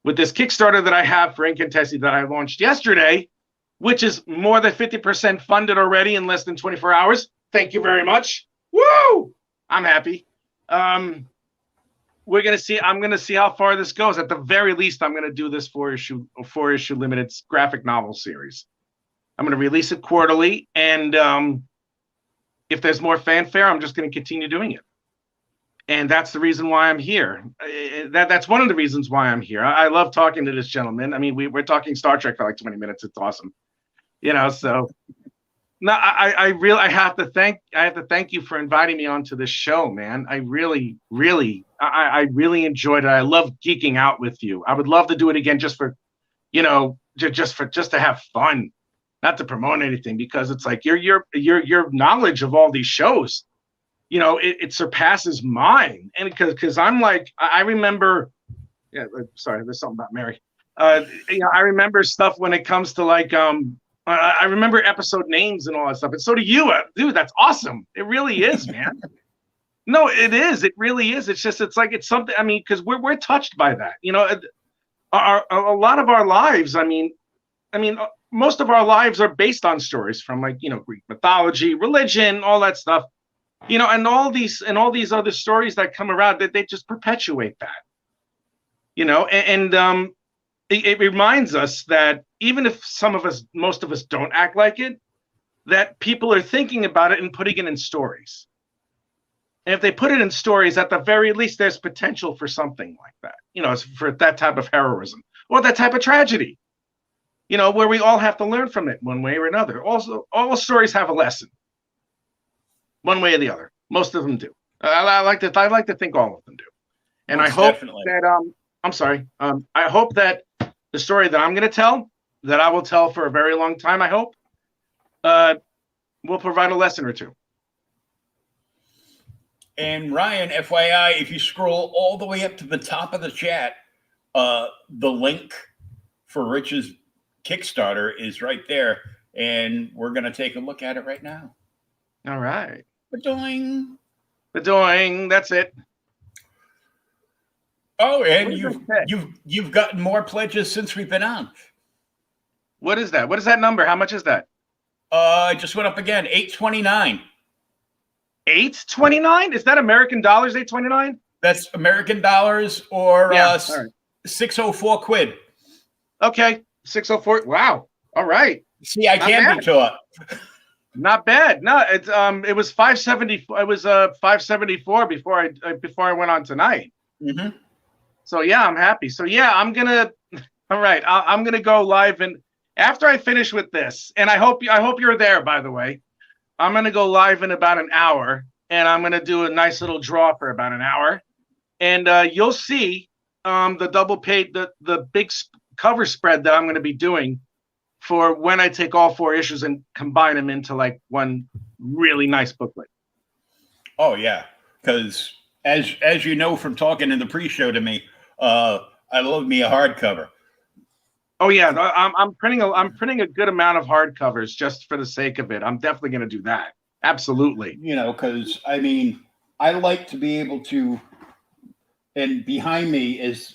with this Kickstarter that I have for Incantessi that I launched yesterday, which is more than 50% funded already in less than 24 hours. Thank you very much. Woo! I'm happy. I'm going to see how far this goes. At the very least, I'm going to do this 4-issue limited graphic novel series. I'm going to release it quarterly, and if there's more fanfare, I'm just going to continue doing it. And that's the reason why I'm here. That's one of the reasons why I'm here. I love talking to this gentleman. I mean, we're talking Star Trek for like 20 minutes. It's awesome, So no, I have to thank you for inviting me onto this show, man. I really enjoyed it. I love geeking out with you. I would love to do it again, just for, just to have fun. Not to promote anything, because it's like your knowledge of all these shows, it surpasses mine. And because I'm like, I remember, sorry, there's something about Mary. I remember stuff when it comes to like, I remember episode names and all that stuff. And so do you, dude. That's awesome. It really is, man. No, it is. It really is. It's something. I mean, because we're touched by that. A lot of our lives. I mean. Most of our lives are based on stories from Greek mythology, religion, all that stuff, and all these other stories that come around, that they just perpetuate that, it reminds us that even if most of us don't act like it, that people are thinking about it and putting it in stories. And if they put it in stories, at the very least, there's potential for something like that, for that type of heroism or that type of tragedy. Where we all have to learn from it one way or another. Also, all stories have a lesson, one way or the other. Most of them do. I like to think all of them do. And most I hope definitely. That I'm sorry. I hope that the story that I'm going to tell, that I will tell for a very long time, I hope, will provide a lesson or two. And Ryan, FYI, if you scroll all the way up to the top of the chat, the link for Rich's Kickstarter is right there, and we're going to take a look at it right now. All right. Ba-doing. That's it. Oh, and you've gotten more pledges since we've been on. What is that? What is that number? How much is that? Just went up again, 829. 829? Is that American dollars? 829? That's American dollars, or Yeah. All right. 604 quid. Okay, 604. Wow. All right. See, I can be taught. Not bad. No, it was 570. It was 574 before I went on tonight. Mm-hmm. So yeah, I'm happy. So yeah, I'm gonna. All right, I'm gonna go live, and after I finish with this, and I hope you're there. By the way, I'm gonna go live in about an hour, and I'm gonna do a nice little draw for about an hour, and you'll see the double page, the big cover spread that I'm gonna be doing for when I take all 4 issues and combine them into like one really nice booklet. Oh yeah, because as you know from talking in the pre-show to me, I love me a hardcover. Oh yeah, I'm printing a good amount of hardcovers just for the sake of it. I'm definitely going to do that. Absolutely. You know, because I mean, I like to be able to, and behind me is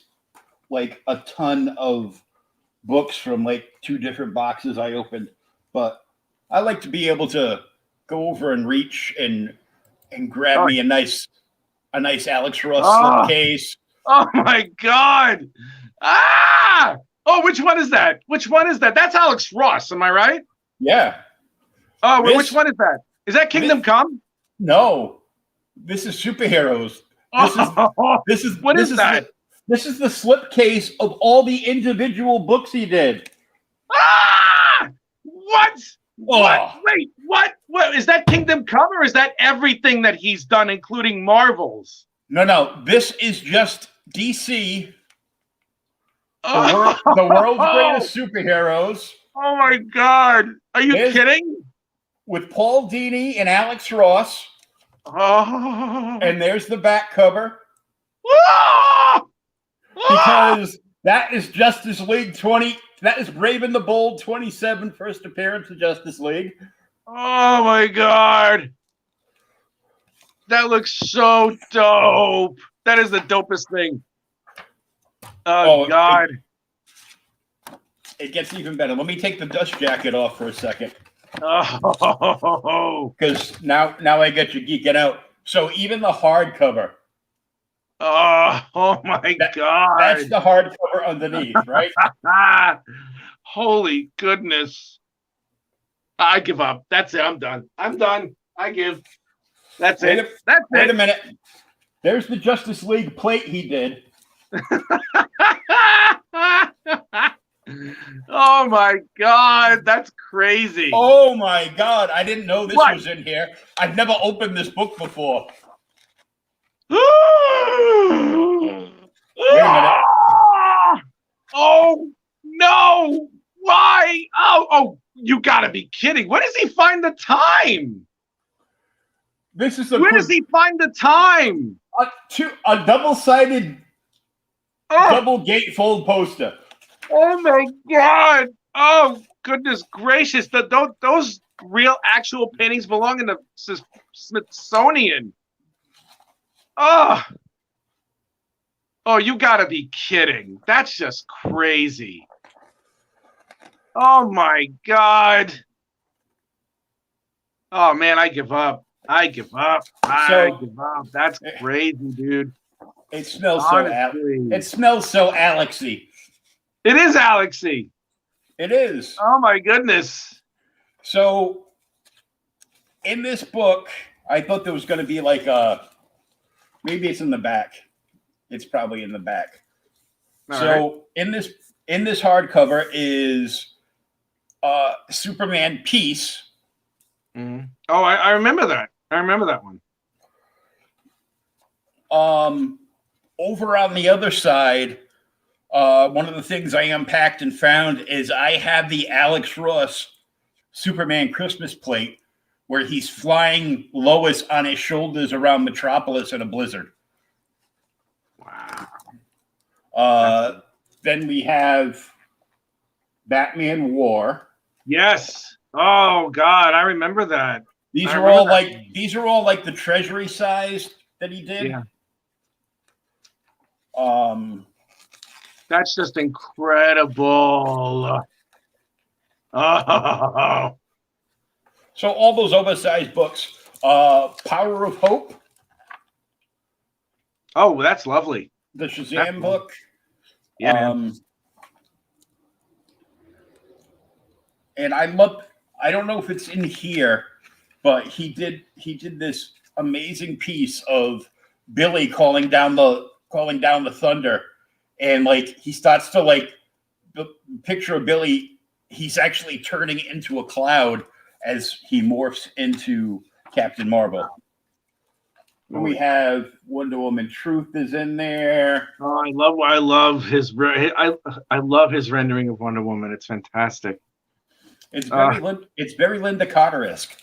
like a ton of books from like 2 different boxes I opened, but I like to be able to go over and reach and grab me a nice Alex Ross slipcase. Oh my God! Ah! Oh, which one is that? Which one is that? That's Alex Ross, am I right? Yeah. Oh, which one is that? Is that Kingdom Come? No, this is superheroes. This is that? This is the slipcase of all the individual books he did. Ah! What? What? Oh. Wait, what? What is that? Kingdom Come, or is that everything that he's done, including Marvels? No. This is just DC. The world's greatest superheroes. Oh my God! Are you kidding? With Paul Dini and Alex Ross. Oh. And there's the back cover. Oh! Because that is Justice League 20. That is Brave and the Bold 27, first appearance of Justice League. Oh my God. That looks so dope. That is the dopest thing. Oh God. It gets even better. Let me take the dust jacket off for a second. Oh. Because now I get you geeking out. So even the hardcover. Oh my God. That's the hardcover underneath, right? Holy goodness. I give up. That's it. I'm done. I give. That's it. Wait a minute. There's the Justice League plate he did. Oh my God. That's crazy. Oh my God. I didn't know this was in here. I've never opened this book before. Wait a minute. Oh no! Why? Oh! You gotta be kidding! Where does he find the time? Where does he find the time? A double-sided, double gatefold poster. Oh my God! Oh goodness gracious! Those real actual paintings belong in the Smithsonian. Oh, you gotta be kidding. That's just crazy. Oh my God. Oh man, I give up. I give up. That's crazy, dude. It smells it smells so Alexy. It is Alexy. It is. Oh my goodness. So in this book, I thought there was going to be like maybe it's in the back. It's probably in the back. In this hardcover is Superman Peace. Mm-hmm. Oh, I remember that. I remember that one. Over on the other side, one of the things I unpacked and found is I have the Alex Ross Superman Christmas plate where he's flying Lois on his shoulders around Metropolis in a blizzard. Wow. Then we have Batman War. Yes. Oh God, I remember that. These are all like the treasury size that he did. Yeah. That's just incredible. Oh. So all those oversized books, Power of Hope. Oh, that's lovely. The Shazam book. Yeah. And I don't know if it's in here, but he did this amazing piece of Billy calling down the thunder, and like he starts to like the picture of Billy, he's actually turning into a cloud as he morphs into Captain Marvel. And we have Wonder Woman Truth is in there. Oh, I love his rendering of Wonder Woman. It's fantastic. It's very Linda Carter-esque.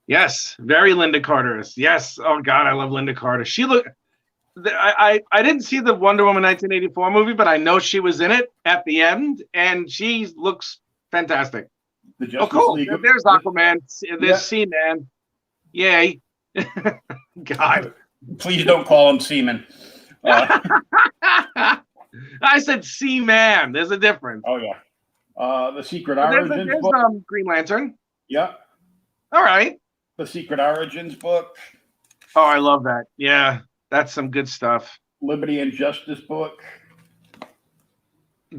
Yes, very Linda Carter-esque. Yes. Oh God, I love Linda Carter. I didn't see the Wonder Woman 1984 movie, but I know she was in it at the end, and she looks fantastic. Oh, cool. There's Aquaman. There's Seaman. Yay. God. Please don't call him Seaman. I said Seaman. There's a difference. Oh, yeah. The Secret Origins book. Green Lantern. Yeah. All right. The Secret Origins book. Oh, I love that. Yeah, that's some good stuff. Liberty and Justice book.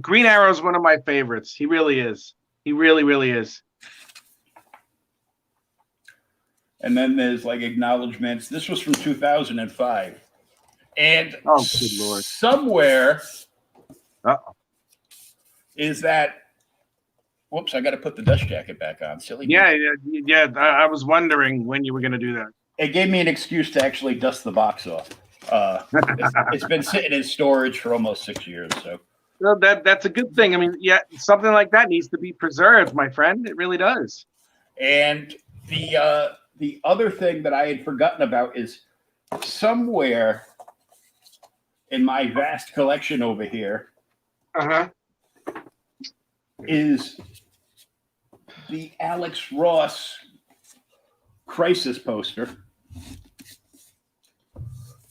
Green Arrow is one of my favorites. He really is. He really, really is. And then there's like acknowledgments. This was from 2005. And oh, good Lord. Somewhere is that. Whoops, I got to put the dust jacket back on. Silly. Yeah. I was wondering when you were going to do that. It gave me an excuse to actually dust the box off. It's been sitting in storage for almost 6 years. So well, that's a good thing. I mean, yeah, something like that needs to be preserved, my friend. It really does. And the other thing that I had forgotten about is somewhere in my vast collection over here is the Alex Ross Crisis poster.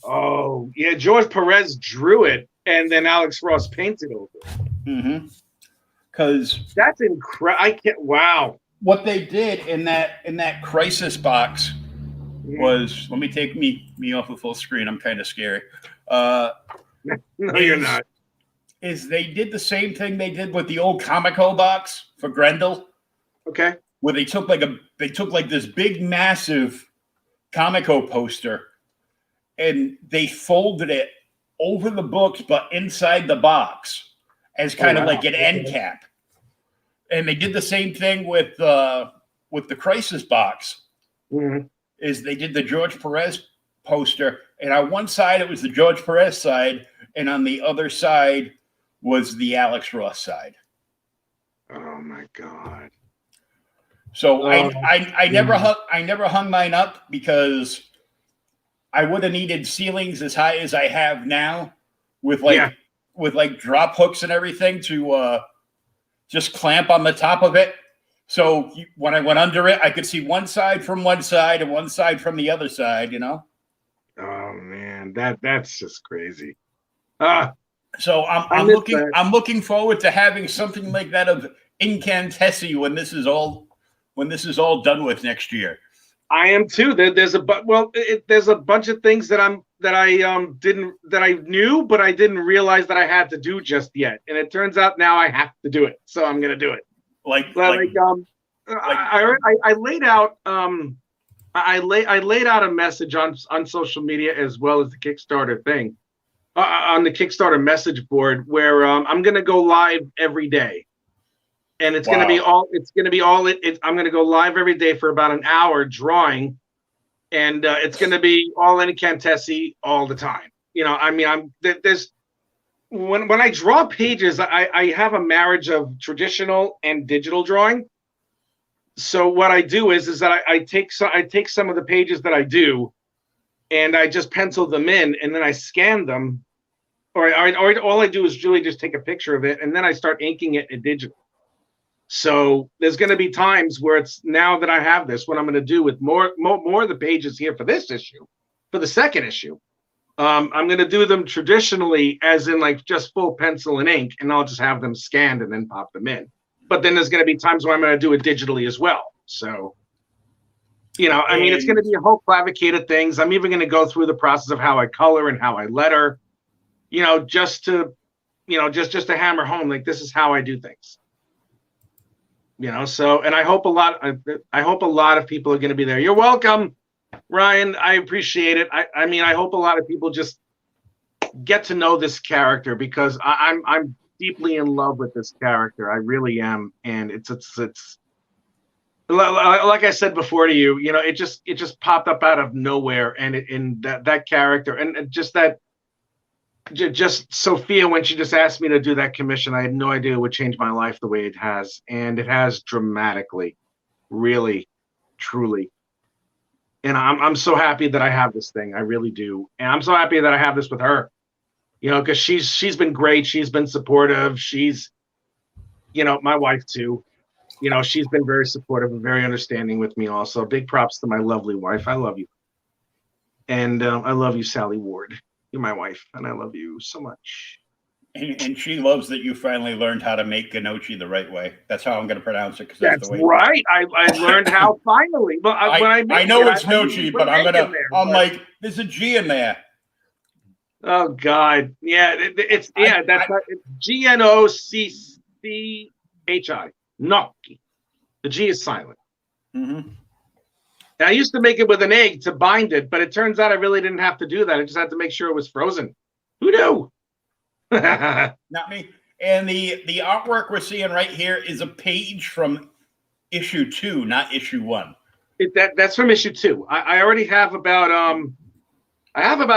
Oh, yeah. George Perez drew it, and then Alex Ross painted over it. Mm-hmm. Because that's incredible. I can't. Wow. What they did in that Crisis box was, let me take me off of full screen. I'm kind of scary. No, you're not. Is they did the same thing they did with the old Comico box for Grendel. Okay. Where they took like this big massive Comico poster and they folded it over the books but inside the box as kind of like an end cap. And they did the same thing with the Crisis box. Mm-hmm. Is they did the George Perez poster, and on one side it was the George Perez side, and on the other side was the Alex Ross side. Oh my God! So I never hung mine up because I would have needed ceilings as high as I have now, with drop hooks and everything to just clamp on the top of it. So when I went under it, I could see one side from one side and one side from the other side, you know? Oh man, that's just crazy. So I'm looking forward to having something like that of Incantessi when this is all done with next year. I am too. There's a bunch of things that I knew, but I didn't realize that I had to do just yet. And it turns out now I have to do it. So I'm gonna do it. I laid out I laid out a message on social media as well as the Kickstarter thing on the Kickstarter message board where I'm gonna go live every day. And it's going to be I'm going to go live every day for about an hour drawing. And it's going to be all Incantessi all the time. You know, I mean, when I draw pages, I have a marriage of traditional and digital drawing. So what I do is that I take some of the pages that I do and I just pencil them in and then I scan them. Or all I do is really just take a picture of it and then I start inking it in digital. So there's going to be times where it's now that I have this, what I'm going to do with more of the pages here for this issue, for the second issue, I'm going to do them traditionally as in like just full pencil and ink, and I'll just have them scanned and then pop them in. But then there's going to be times where I'm going to do it digitally as well. So I mean, it's going to be a whole clavicated of things. I'm even going to go through the process of how I color and how I letter, just to, just to hammer home, like, this is how I do things. So, and I hope a lot of people are going to be there. You're welcome, Ryan. I appreciate it. I mean, I hope a lot of people just get to know this character, because I'm deeply in love with this character. I really am. And it's like I said before to you, it just popped up out of nowhere. And that character, and just Sophia, when she just asked me to do that commission, I had no idea it would change my life the way it has. And it has dramatically, really, truly. And I'm so happy that I have this thing. I really do. And I'm so happy that I have this with her, because she's been great. She's been supportive. She's, my wife too. She's been very supportive and very understanding with me also. Big props to my lovely wife. I love you. And I love you, Sally Ward. You're my wife, and I love you so much. And she loves that you finally learned how to make gnocchi the right way. That's how I'm going to pronounce it. That's the way right. I learned how finally. Well, I know it's gnocchi, but I'm like, there's a G in there. Oh God, yeah, it's Gnocchi. Gnocchi. The G is silent. Mm-hmm. I used to make it with an egg to bind it, but it turns out I really didn't have to do that. I just had to make sure it was frozen. Who knew? Not me. And the artwork we're seeing right here is a page from issue 2, not issue 1. That's from issue 2. I already have about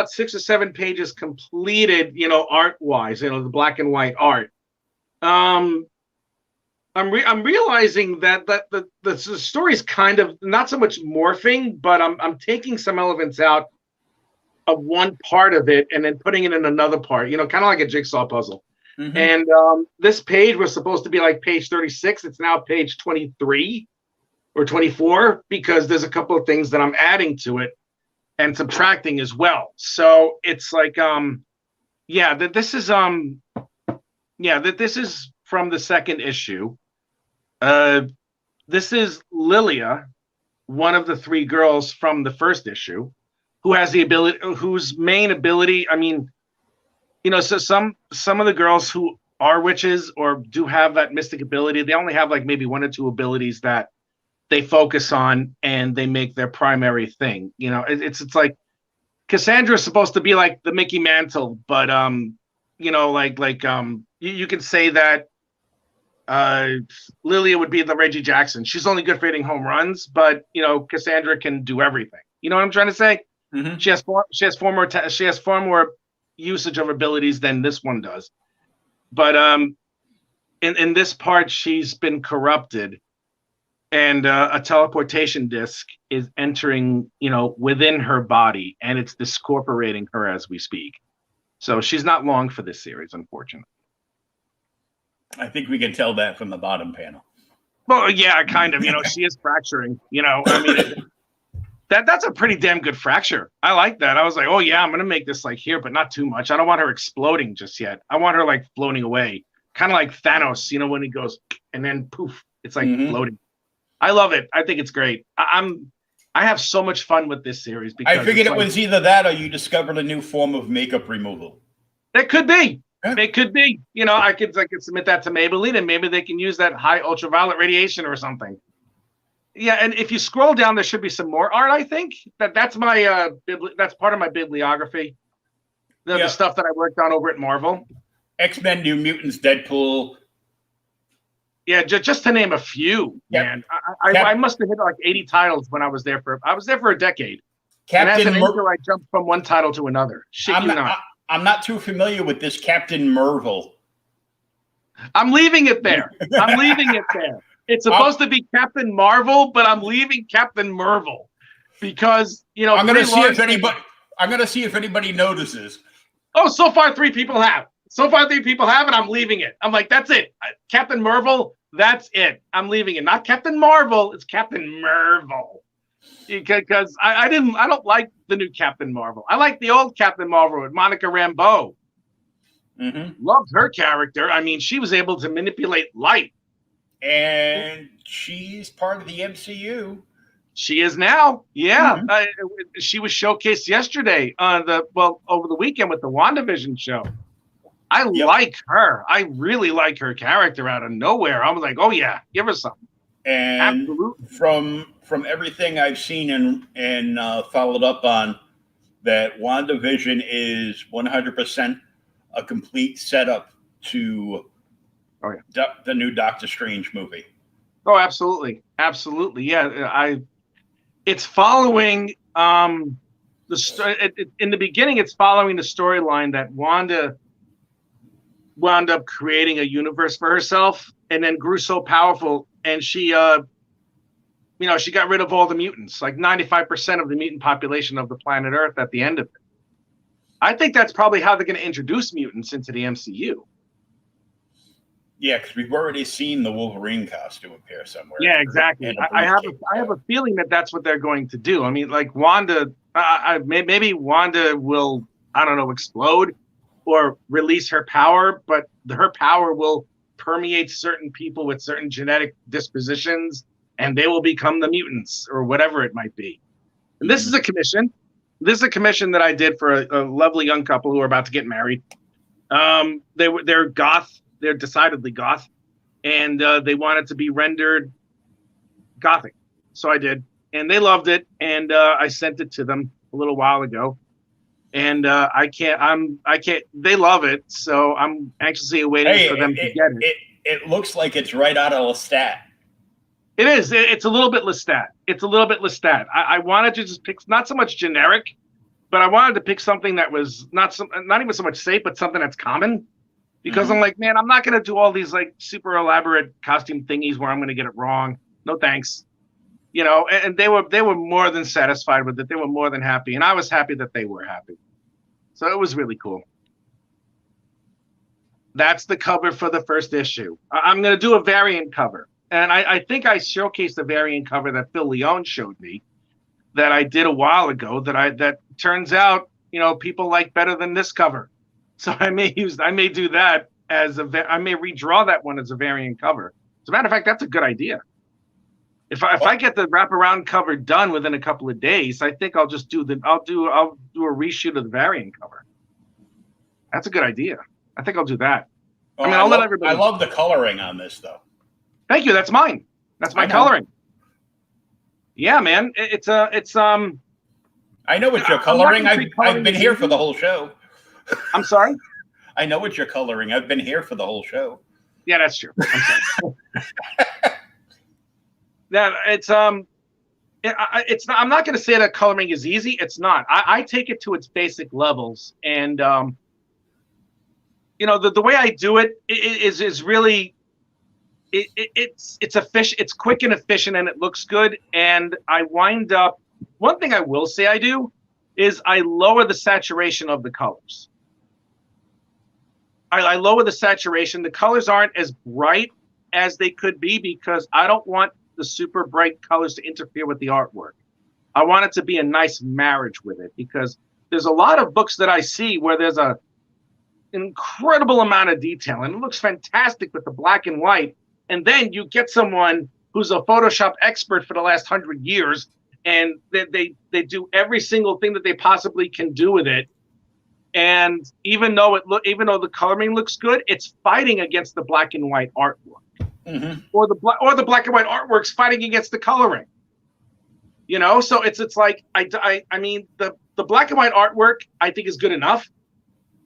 6 or 7 pages completed, art wise, the black and white art. I'm realizing that the story's kind of not so much morphing, but I'm taking some elements out of one part of it and then putting it in another part, kind of like a jigsaw puzzle. Mm-hmm. And this page was supposed to be like page 36. It's now page 23 or 24, because there's a couple of things that I'm adding to it and subtracting as well. So it's like, this is from the second issue. This is Lilia, one of the 3 girls from the first issue, whose main ability, I mean, so some of the girls who are witches or do have that mystic ability, they only have like maybe 1 or 2 abilities that they focus on and they make their primary thing. It's like Cassandra's supposed to be like the Mickey Mantle, but you can say that Lilia would be the Reggie Jackson. She's only good for hitting home runs, but Cassandra can do everything. You know what I'm trying to say? Mm-hmm. She has far more usage of abilities than this one does. But in this part, she's been corrupted, and a teleportation disc is entering, within her body, and it's discorporating her as we speak. So she's not long for this series, unfortunately. I think we can tell that from the bottom panel. Well, yeah, kind of. She is fracturing. I mean, that's a pretty damn good fracture. I like that. I was like, oh yeah, I'm gonna make this like here, but not too much. I don't want her exploding just yet. I want her like floating away, kind of like Thanos. When he goes and then poof, it's like floating. I love it. I think it's great. I have so much fun with this series because I figured it was either that or you discovered a new form of makeup removal. It could be. It could be, I could submit that to Maybelline and maybe they can use that high ultraviolet radiation or something. Yeah, and if you scroll down, there should be some more art. I think that's my that's part of my bibliography. The stuff that I worked on over at Marvel. X-Men, New Mutants, Deadpool. Yeah, just to name a few, man. I must have hit like 80 titles when I was there for a decade. Captain and as an intro, I jumped from one title to another. I'm not too familiar with this Captain Marvel. I'm leaving it there. It's supposed to be Captain Marvel, but I'm leaving Captain Marvel because I'm going to see if anybody notices. Oh, so far 3 people have. And I'm leaving it. I'm like, that's it. Captain Marvel, that's it. I'm leaving it. Not Captain Marvel. It's Captain Marvel. Because I don't like the new Captain Marvel. I like the old Captain Marvel with Monica Rambeau. Mm-hmm. Loved her character. I mean, she was able to manipulate light. And she's part of the MCU. She is now. Yeah. Mm-hmm. She was showcased yesterday on over the weekend with the WandaVision show. I like her. I really like her character out of nowhere. I was like, oh yeah, give her something. And Absolutely. from everything I've seen and followed up on, that WandaVision is 100% a complete setup to the new Doctor Strange movie. Oh, absolutely, absolutely. Yeah, it's following in the beginning. It's following the storyline that Wanda wound up creating a universe for herself, and then grew so powerful, and she she got rid of all the mutants, like 95% of the mutant population of the planet Earth at the end of it. I think that's probably how they're going to introduce mutants into the MCU. Yeah, because we've already seen the Wolverine costume appear somewhere. Yeah, exactly. I have a feeling that that's what they're going to do. I mean, like Wanda, maybe Wanda will, I don't know, explode or release her power, but her power will permeate certain people with certain genetic dispositions, and they will become the mutants or whatever it might be. And this is a commission. This is a commission that I did for a lovely young couple who are about to get married. They're goth. They're decidedly goth, and they wanted to be rendered gothic. So I did, and they loved it. And I sent it to them a little while ago. And I can't. They love it, so I'm anxiously awaiting for them to get it. It looks like it's right out of Lestat. It is. It's a little bit Lestat. I wanted to just pick not so much generic, but I wanted to pick something that was not even so much safe, but something that's common. Because I'm like, man, I'm not going to do all these like super elaborate costume thingies where I'm going to get it wrong. No thanks. And they were more than satisfied with it. They were more than happy, and I was happy that they were happy. So it was really cool. That's the cover for the first issue. I'm going to do a variant cover. And I think I showcased a variant cover that Phil Leone showed me that I did a while ago that turns out, people like better than this cover. So I may do that I may redraw that one as a variant cover. As a matter of fact, that's a good idea. If I get the wraparound cover done within a couple of days, I think I'll just do I'll do a reshoot of the variant cover. That's a good idea. I think I'll do that. Oh, I'll let everybody. I love the coloring on this though. Thank you. That's mine. That's my coloring. Yeah, man. It's I know what you're coloring. I've been here for the whole show. I'm sorry? I know what you're coloring. I've been here for the whole show. Yeah, that's true. I'm sorry. It's I'm not going to say that coloring is easy. It's not. I take it to its basic levels, and the way I do it is really it's efficient. It's quick and efficient, and it looks good. And I wind up. One thing I will say I do is I lower the saturation of the colors. I lower the saturation. The colors aren't as bright as they could be because I don't want the super bright colors to interfere with the artwork. I want it to be a nice marriage with it because there's a lot of books that I see where there's an incredible amount of detail and it looks fantastic with the black and white. And then you get someone who's a Photoshop expert for the last 100 years and they do every single thing that they possibly can do with it. And even though the coloring looks good, it's fighting against the black and white artwork, or the black and white artwork's fighting against the coloring. So it's like I mean the black and white artwork I think is good enough.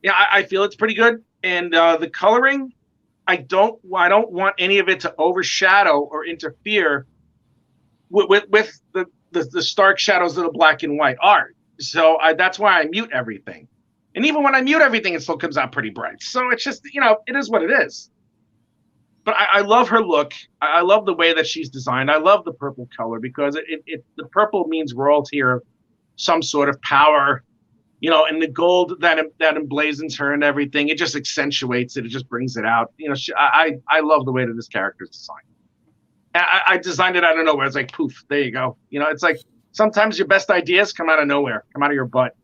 Yeah, I feel it's pretty good, and the coloring I don't want any of it to overshadow or interfere with the stark shadows of the black and white art. So that's why I mute everything. And even when I mute everything, it still comes out pretty bright. So it's just, it is what it is. But I love her look. I love the way that she's designed. I love the purple color because the purple means royalty or some sort of power, and the gold that emblazons her and everything. It just accentuates it. It just brings it out. I love the way that this character is designed. I designed it out of nowhere. It's like, poof, there you go. It's like sometimes your best ideas come out of nowhere, come out of your butt.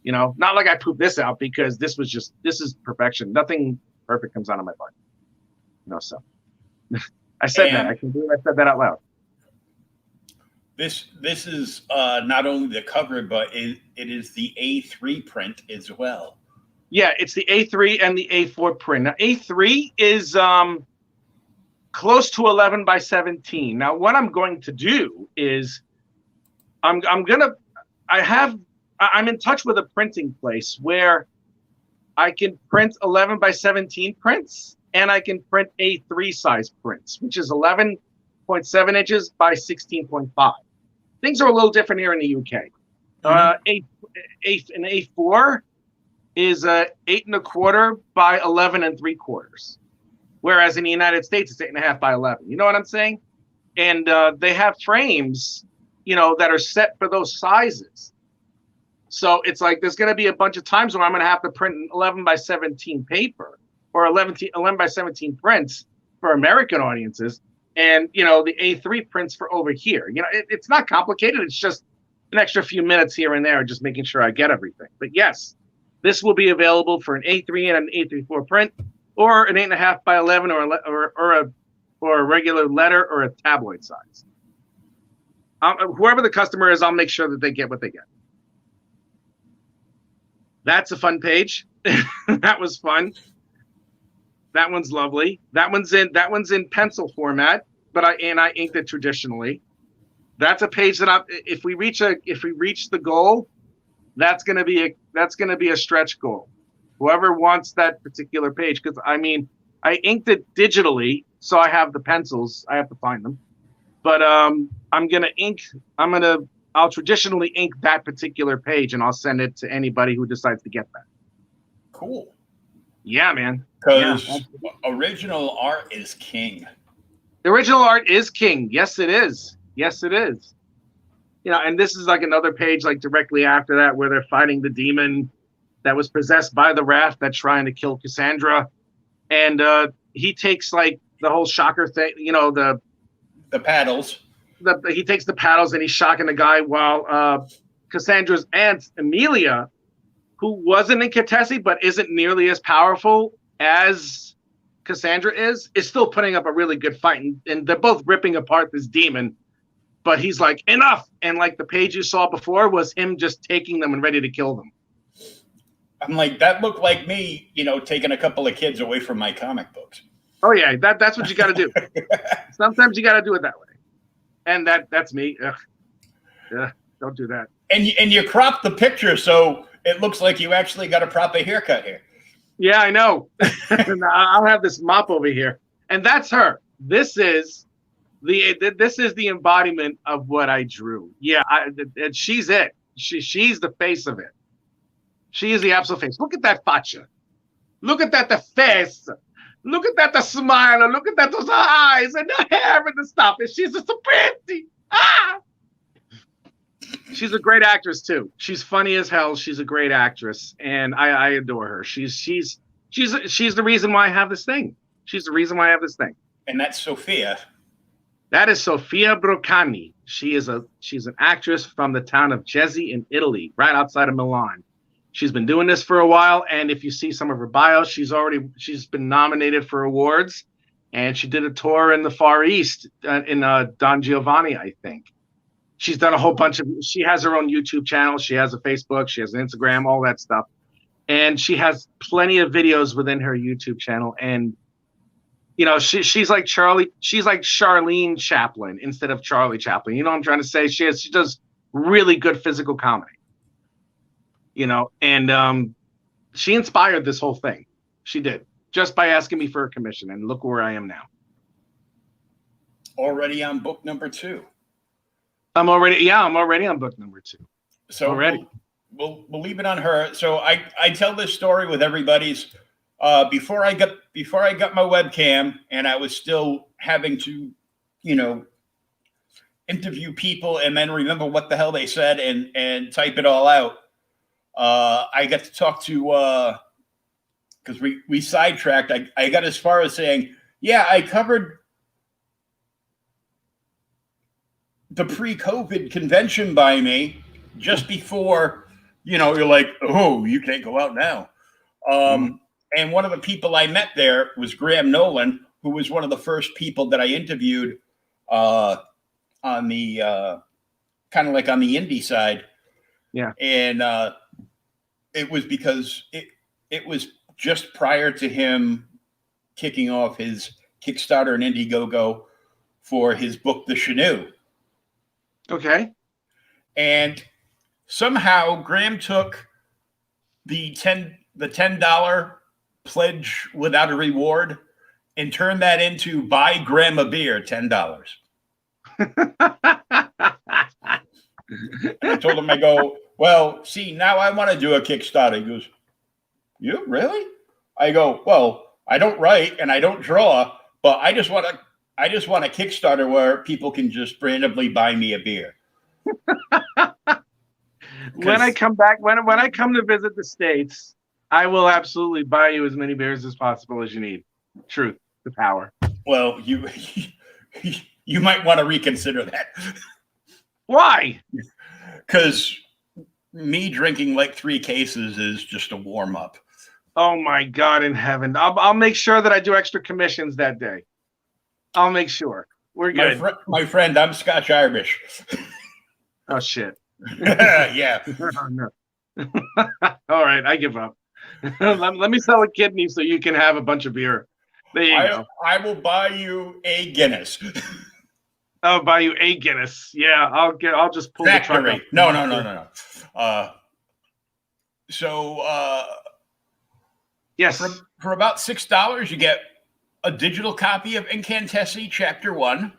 Not like I pooped this out because this is perfection. Nothing perfect comes out of my butt. So I said that. I said that out loud. This is not only the cover, but it is the A3 print as well. Yeah, it's the A3 and the A4 print. Now, A3 is close to 11 by 17. Now, what I'm going to do is I'm in touch with a printing place where I can print 11 by 17 prints, and I can print A3 size prints, which is 11.7 inches by 16.5. Things are a little different here in the UK. An A4 is 8.25 by 11.75, whereas in the United States it's 8.5 by 11. You know what I'm saying? And they have frames, that are set for those sizes. So it's like there's going to be a bunch of times where I'm going to have to print an 11 by 17 paper or 11 by 17 prints for American audiences, and the A3 prints for over here. It's not complicated. It's just an extra few minutes here and there, just making sure I get everything. But yes, this will be available for an A3 and an A34 print, or an 8.5 by 11, or a regular letter or a tabloid size. Whoever the customer is, I'll make sure that they get what they get. That's a fun page. That was fun. That one's lovely. That one's in pencil format, but I inked it traditionally. That's a page that if we reach the goal, that's gonna be a stretch goal. Whoever wants that particular page, because I inked it digitally, so I have the pencils. I have to find them, but I'll traditionally ink that particular page, and I'll send it to anybody who decides to get that. Cool. Yeah, man. Because original art is king. The original art is king. Yes, it is. Yes, it is. And this is like another page, like directly after that, where they're fighting the demon that was possessed by the raft that's trying to kill Cassandra, and he takes like the whole shocker thing. The paddles. He takes the paddles and he's shocking the guy while Cassandra's aunt, Amelia, who wasn't in Katesi but isn't nearly as powerful as Cassandra is still putting up a really good fight. And they're both ripping apart this demon. But he's like, enough! And like the page you saw before was him just taking them and ready to kill them. I'm like, that looked like me, taking a couple of kids away from my comic books. Oh, yeah, that's what you got to do. Sometimes you got to do it that way. And that's me. Ugh, don't do that. And you crop the picture so it looks like you actually got a proper haircut here. Yeah, I know. I'll have this mop over here, and that's her. This is the embodiment of what I drew. Yeah, and she's it. She's the face of it. She is the absolute face. Look at that facha. Look at that, the face. Look at that, the smile. And look at that, those eyes and the hair and the stuff. And she's just so pretty. Ah! She's a great actress too. She's funny as hell. She's a great actress, and I adore her. She's the reason why I have this thing. She's the reason why I have this thing. And that's Sophia. That is Sofia Broccani. She's an actress from the town of Jesi in Italy, right outside of Milan. She's been doing this for a while, and if you see some of her bio, she's been nominated for awards, and she did a tour in the Far East in Don Giovanni, I think. She's done a whole bunch of. She has her own YouTube channel. She has a Facebook. She has an Instagram. All that stuff, and she has plenty of videos within her YouTube channel. And she's like Charlie. She's like Charlene Chaplin instead of Charlie Chaplin. You know what I'm trying to say? She does really good physical comedy. And she inspired this whole thing. She did, just by asking me for a commission, and look where I am now. Already on book number 2. I'm already on book number 2. So already, we'll leave it on her. So I tell this story with everybody's. Before I got my webcam, and I was still having to, interview people and then remember what the hell they said and type it all out. I got to talk to because we sidetracked. I got as far as saying, yeah, I covered the pre-COVID convention by me just before, you're like, oh, you can't go out now. And one of the people I met there was Graham Nolan, who was one of the first people that I interviewed on the kind of like on the indie side. Yeah. And it was because it was just prior to him kicking off his Kickstarter and Indiegogo for his book, The Chenoo. Okay. And somehow Graham took the $10 pledge without a reward and turned that into buy Graham a beer, $10. And I told him, I go, well, see, now I want to do a Kickstarter. He goes, you really? I go, well, I don't write and I don't draw, but I just want a Kickstarter where people can just randomly buy me a beer. When I come back, when I come to visit the States, I will absolutely buy you as many beers as possible as you need. Truth, the power. Well, you might want to reconsider that. Why? Because me drinking like 3 cases is just a warm up. Oh my God in heaven! I'll make sure that I do extra commissions that day. I'll make sure we're good. My friend, I'm Scotch Irish. Oh shit! Yeah. Oh, no. All right, I give up. let me sell a kidney so you can have a bunch of beer. There you go. I will buy you a Guinness. I'll buy you a Guinness. Yeah, I'll just pull Factory. the truck up. No. Yes. For about $6, you get a digital copy of Incantessi Chapter 1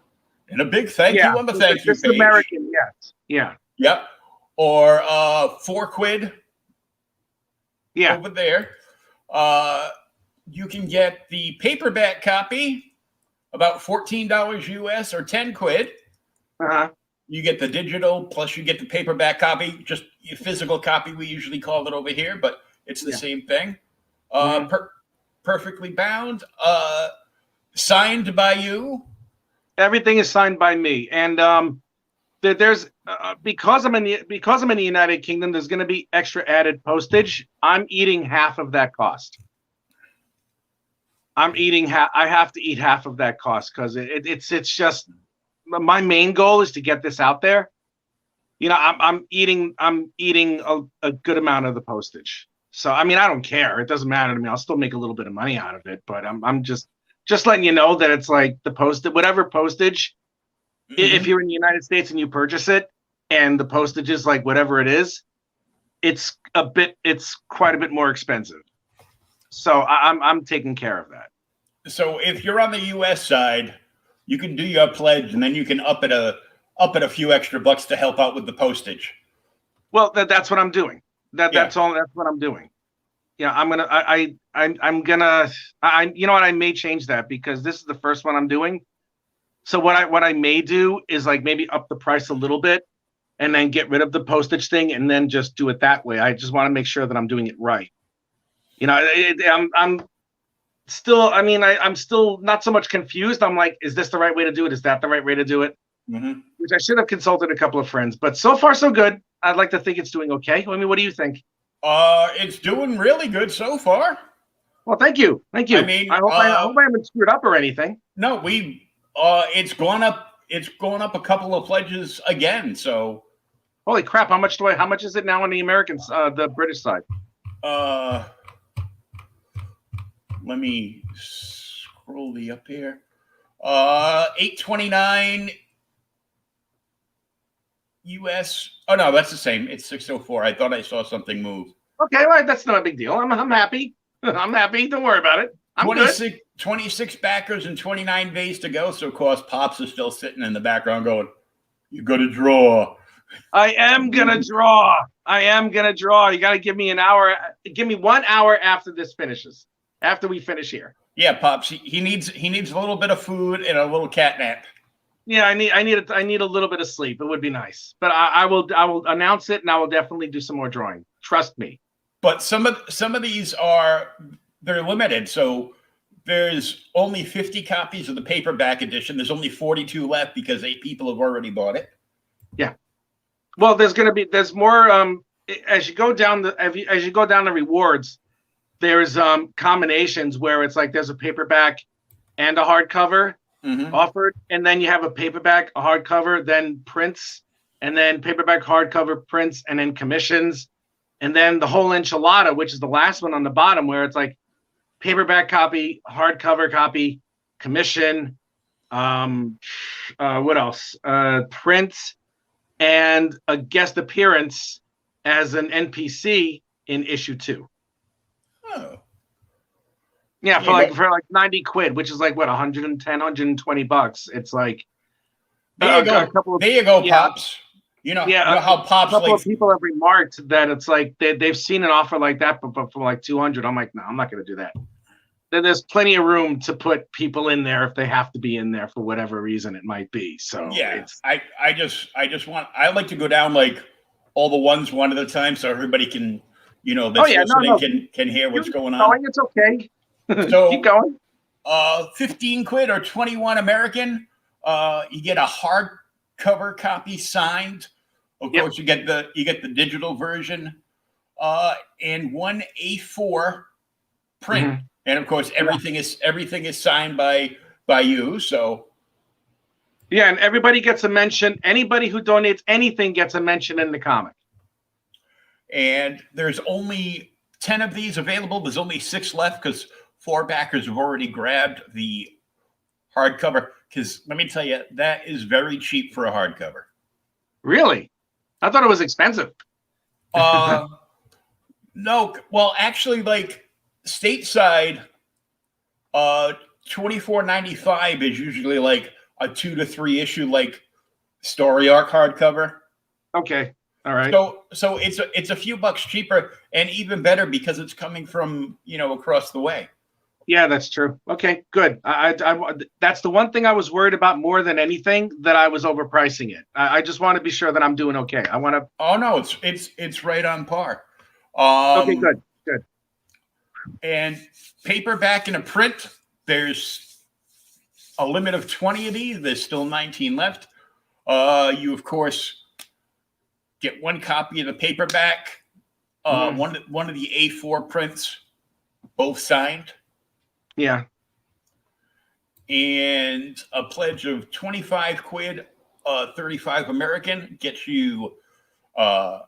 and a big thank you on the thank you page. American, yes. Yeah. Yep. Or £4. Yeah. Over there. You can get the paperback copy, about $14 US or 10 quid. Uh-huh. You get the digital, plus you get the paperback copy, just your physical copy, we usually call it over here, but it's the same thing. Perfectly bound, signed by you. Everything is signed by me, and there's because I'm in the United Kingdom, there's going to be extra added postage. I'm eating half of that cost. I have to eat half of that cost because it's just my main goal is to get this out there. You know, I'm eating a good amount of the postage. So I mean, I don't care. It doesn't matter to me. I'll still make a little bit of money out of it, but I'm just letting you know that it's like the whatever postage. Mm-hmm. If you're in the United States and you purchase it, and the postage is like whatever it is, it's quite a bit more expensive. So I'm taking care of that. So if you're on the U.S. side, you can do your pledge, and then you can up it a few extra bucks to help out with the postage. Well, that's what I'm doing. That's all. That's what I'm doing. Yeah, I'm gonna. You know what? I may change that because this is the first one I'm doing. So what I may do is like maybe up the price a little bit, and then get rid of the postage thing, and then just do it that way. I just want to make sure that I'm doing it right. You know, I'm still. I mean, I'm still not so much confused. I'm like, is this the right way to do it? Is that the right way to do it? Mm-hmm. Which I should have consulted a couple of friends, but so far so good. I'd like to think it's doing okay. I mean, what do you think? It's doing really good so far. Well, thank you. I mean, I hope I haven't screwed up or anything. No, it's gone up. It's going up a couple of pledges again. So, holy crap! How much is it now on the Americans, the British side? Let me scroll the up here. $8.29 US. Oh no, that's the same. It's $6.04. I thought I saw something move. Okay, well, that's not a big deal. I'm happy. I'm happy. Don't worry about it. I'm 26 backers and 29 days to go. So, of course, Pops is still sitting in the background going, "You got to draw." I am gonna draw. You got to give me an hour. Give me 1 hour after this finishes. After we finish here. Yeah, Pops. He needs a little bit of food and a little cat nap. Yeah, I need a little bit of sleep. It would be nice, but I will announce it, and I will definitely do some more drawing. Trust me. But some of these they're limited. So there's only 50 copies of the paperback edition. There's only 42 left because 8 people have already bought it. Yeah. Well, there's more as you go down the rewards. There's combinations where it's like there's a paperback and a hardcover offered, and then you have a paperback, a hardcover, then prints, and then paperback, hardcover, prints, and then commissions, and then the whole enchilada, which is the last one on the bottom, where it's like paperback copy, hardcover copy, commission, what else? Prints, and a guest appearance as an NPC in issue 2. Oh. Yeah, for like 90 quid, which is like what, 110, 120 bucks. It's like there you go. A couple of, there you go, Pops. You know how Pops, a couple like, of people have remarked that it's like they've seen an offer like that, but for like 200. I'm like, no, I'm not going to do that. There's plenty of room to put people in there if they have to be in there for whatever reason it might be. So yeah, I just want, I like to go down like all the ones one at a time so everybody can, can hear what's going on. It's okay. So keep going. 15 quid or 21 American. You get a hardcover copy signed. Of course, you get the digital version, and one A4 print. Mm-hmm. And of course, everything is signed by you. So yeah, and everybody gets a mention. Anybody who donates anything gets a mention in the comic. And there's only 10 of these available. There's only 6 left because 4 backers have already grabbed the hardcover. Because let me tell you, that is very cheap for a hardcover. Really? I thought it was expensive. No. Well, actually, like stateside, $24.95 is usually like a 2 to 3 issue like story arc hardcover. Okay. All right. So it's a few bucks cheaper and even better because it's coming from, across the way. Yeah, that's true. Okay, good. I that's the one thing I was worried about more than anything, that I was overpricing it. I just want to be sure that I'm doing okay. I want to. Oh no, it's right on par. Okay, good. And paperback and a print, there's a limit of 20 of these. There's still 19 left. You of course get 1 copy of the paperback, one of the A4 prints, both signed. Yeah. And a pledge of 25 quid, 35 American gets you a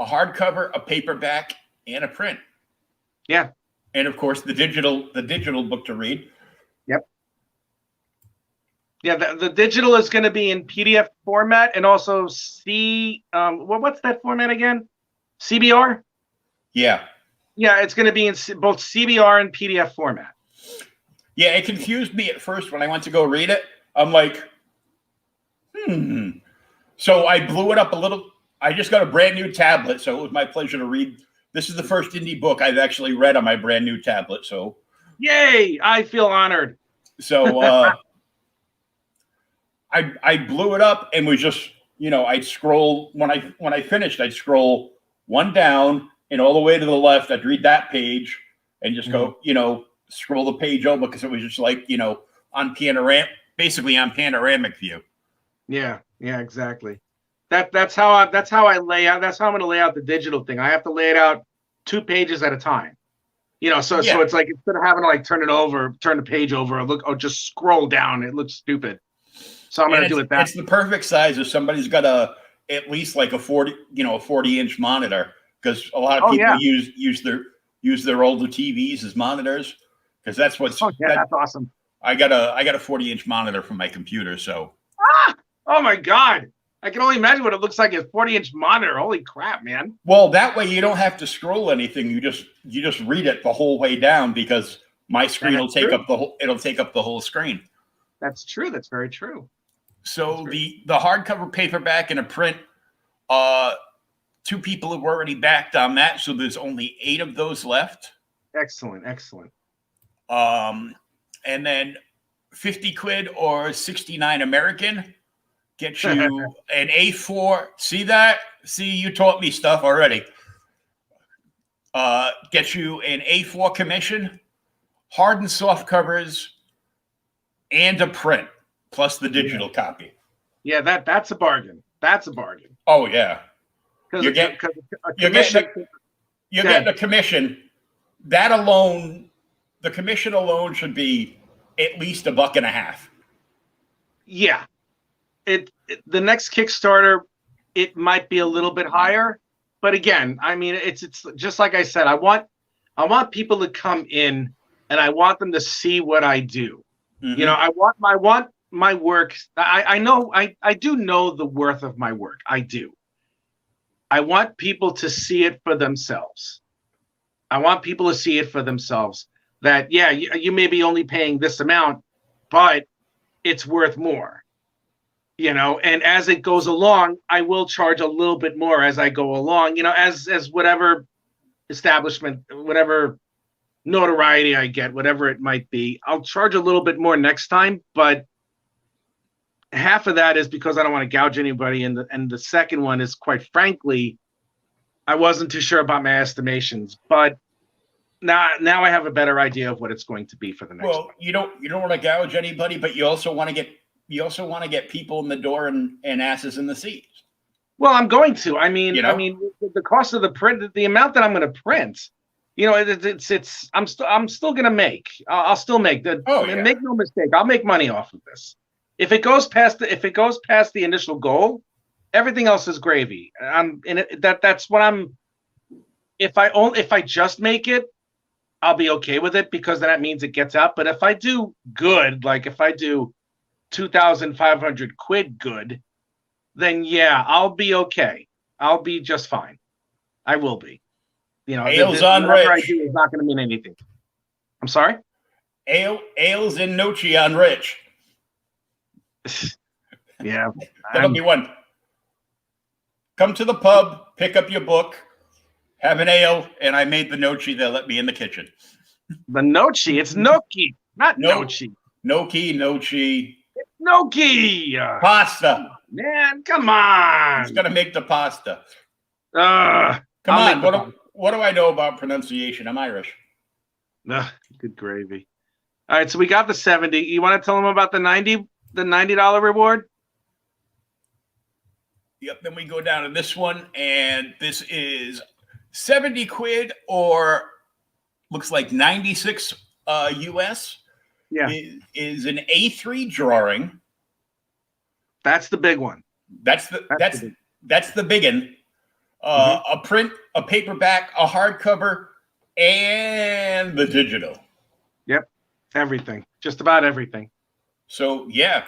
hardcover, a paperback, and a print. Yeah. And of course the digital book to read. Yep. Yeah, the digital is going to be in PDF format and also what's that format again? CBR? Yeah. Yeah, it's going to be in both CBR and PDF format. Yeah, it confused me at first when I went to go read it. I'm like, So I blew it up a little. I just got a brand new tablet, so it was my pleasure to read. This is the first indie book I've actually read on my brand new tablet. So, yay! I feel honored. So I blew it up and was just, I'd scroll when I finished. I'd scroll one down and all the way to the left. I'd read that page and just go, scroll the page over because it was just like, on panoramic view. Yeah, exactly. That's how I lay out. That's how I'm going to lay out the digital thing. I have to lay it out 2 pages at a time. So it's like, instead of having to like turn the page over, or just scroll down, it looks stupid. So I'm going to do it that. It's the perfect size if somebody's got at least like a 40-inch monitor, because a lot of people use their older TVs as monitors, because that's what's. That's awesome. I got a 40-inch monitor for my computer, so. Oh my God! I can only imagine what it looks like as 40-inch monitor. Holy crap, man! Well, that way you don't have to scroll anything. You just read it the whole way down, because my screen will take up the whole. It'll take up the whole screen. That's true. That's very true. So the hardcover, paperback, and a print. 2 people have already backed on that, so there's only 8 of those left. Excellent. And then 50 quid or 69 American gets you an A4. See that? See, you taught me stuff already. Gets you an A4 commission, hard and soft covers, and a print, plus the digital copy. Yeah, that's a bargain. That's a bargain. Oh yeah. You're getting a commission. That alone, the commission alone should be at least $1.50. Yeah, the next Kickstarter, it might be a little bit higher, but again, I mean, it's just like I said, I want people to come in and I want them to see what I do. Mm-hmm. You know, I want my work. I know I do know the worth of my work. I do. I want people to see it for themselves. I want people to see it for themselves that, yeah, you may be only paying this amount, but it's worth more, you know, and as it goes along, I will charge a little bit more as I go along, you know, as whatever establishment, whatever notoriety I get, whatever it might be, I'll charge a little bit more next time, but half of that is because I don't want to gouge anybody. And the second one is, quite frankly, I wasn't too sure about my estimations, but now I have a better idea of what it's going to be for the next one. You don't want to gouge anybody, but you also want to get people in the door and asses in the seats. Well, I'm going to. I mean, the cost of the print, the amount that I'm going to print, you know, I'm still going to make. I'll still make that. Make no mistake, I'll make money off of this. If it goes past the initial goal, everything else is gravy. That's what I'm. If I just make it, I'll be okay with it because that means it gets out. But if I do good, like if I do 2,500 quid good, then yeah, I'll be okay. I'll be just fine. I will be. You know, whatever I do is not going to mean anything. I'm sorry? Ales in Nochi on Rich. Yeah. That'll be one. Come to the pub, pick up your book, have an ale, and I made the Nochi. They'll let me in the kitchen. The Nochi. It's Gnocchi, not Nochi. Nochi. It's Gnocchi. Pasta. Man, come on. He's going to make the pasta. Come on. What do I know about pronunciation? I'm Irish. Good gravy. All right, so we got the 70. You want to tell them about the $90 reward? Yep, then we go down to this one, and this is 70 quid, or looks like 96 US. Yeah. Is an A3 drawing. That's the big one. That's the big one. A print, a paperback, a hardcover, and the digital. Yep. Everything. Just about everything. So, yeah.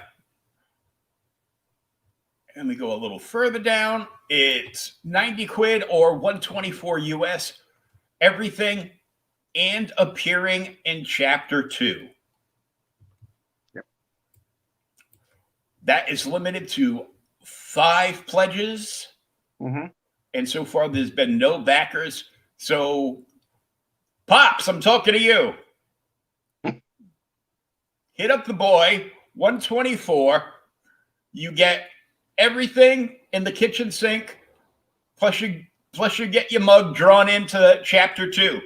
And we go a little further down. It's 90 quid or 124 US. Everything and appearing in chapter 2. Yep. That is limited to 5 pledges. Mm-hmm. And so far, there's been no backers. So, Pops, I'm talking to you. Hit up the boy, 124. You get everything in the kitchen sink, plus you get your mug drawn into chapter 2.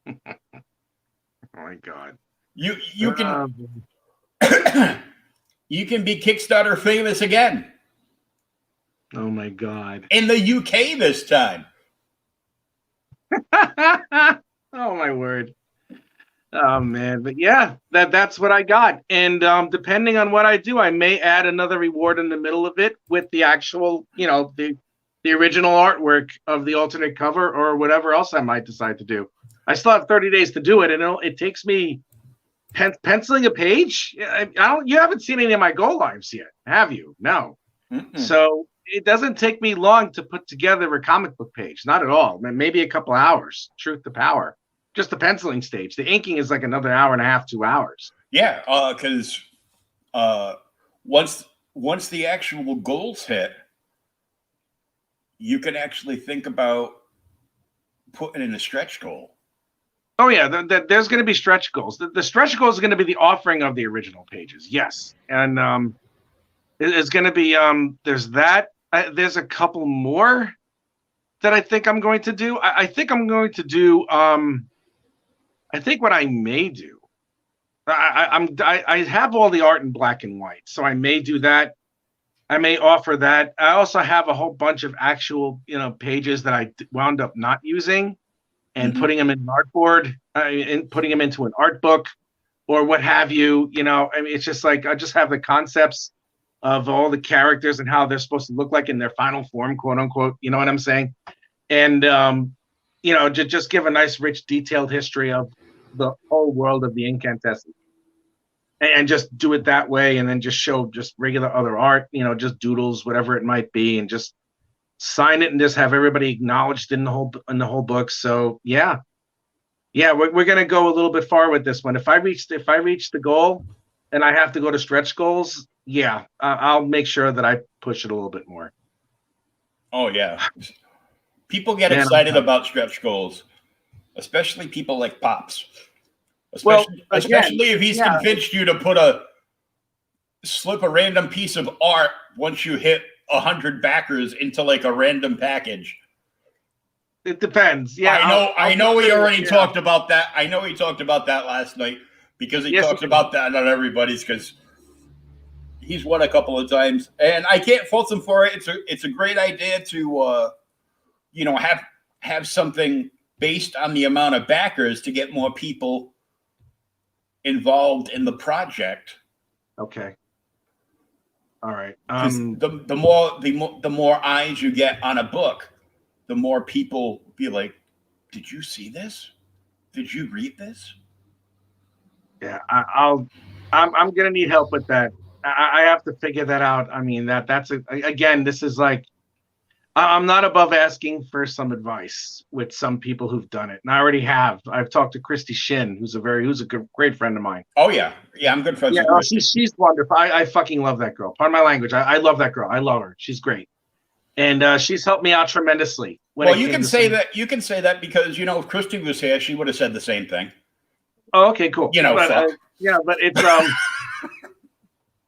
Oh my God. You can you can be Kickstarter famous again. Oh my God. In the UK this time. Oh my word. Oh man, but yeah, that's what I got. And depending on what I do, I may add another reward in the middle of it with the actual, you know, the original artwork of the alternate cover or whatever else I might decide to do. I still have 30 days to do it, and it takes me penciling a page. You haven't seen any of my goal lines yet, have you? No. Mm-mm. So it doesn't take me long to put together a comic book page. Not at all. Maybe a couple hours. Truth to power. Just the penciling stage. The inking is like another hour and a half, 2 hours. Yeah, because once the actual goals hit, you can actually think about putting in a stretch goal. Oh yeah, there's going to be stretch goals. The stretch goals are going to be the offering of the original pages. Yes, and it's going to be there's that. There's a couple more that I think I'm going to do. I think I'm going to do. I think what I may do. I have all the art in black and white, so I may do that. I may offer that. I also have a whole bunch of actual, pages that I wound up not using, and putting them in an artboard, and putting them into an art book, or what have you. I mean, it's just like I just have the concepts of all the characters and how they're supposed to look like in their final form, quote unquote. You know what I'm saying? And just give a nice, rich, detailed history of the whole world of the incandescent, and just do it that way, and then just show just regular other art, just doodles, whatever it might be, and just sign it and just have everybody acknowledged in the whole book. So yeah, we're gonna go a little bit far with this one. If I reach the goal, and I have to go to stretch goals, yeah, I'll make sure that I push it a little bit more. Oh yeah, people get excited about stretch goals, especially people like Pops. Especially if he's convinced you to slip a random piece of art once you hit 100 backers into like a random package. It depends. Yeah, I know he already talked about that. I know he talked about that last night because he talks about that on everybody's, because he's won a couple of times, and I can't fault him for it. It's a great idea to have something based on the amount of backers to get more people involved in the project. Okay. All right. The more eyes you get on a book, the more people be like, "Did you see this? Did you read this?" Yeah, I'm gonna need help with that. I have to figure that out. I mean, again, this is like, I'm not above asking for some advice with some people who've done it, and I already have. I've talked to Christy Shin, who's a great friend of mine. Oh yeah, I'm good friends with Christy. She's wonderful. I fucking love that girl. Pardon my language. I love that girl. I love her. She's great, and she's helped me out tremendously. Well, you can say that. You can say that because if Christy was here, she would have said the same thing. Oh, okay, cool. But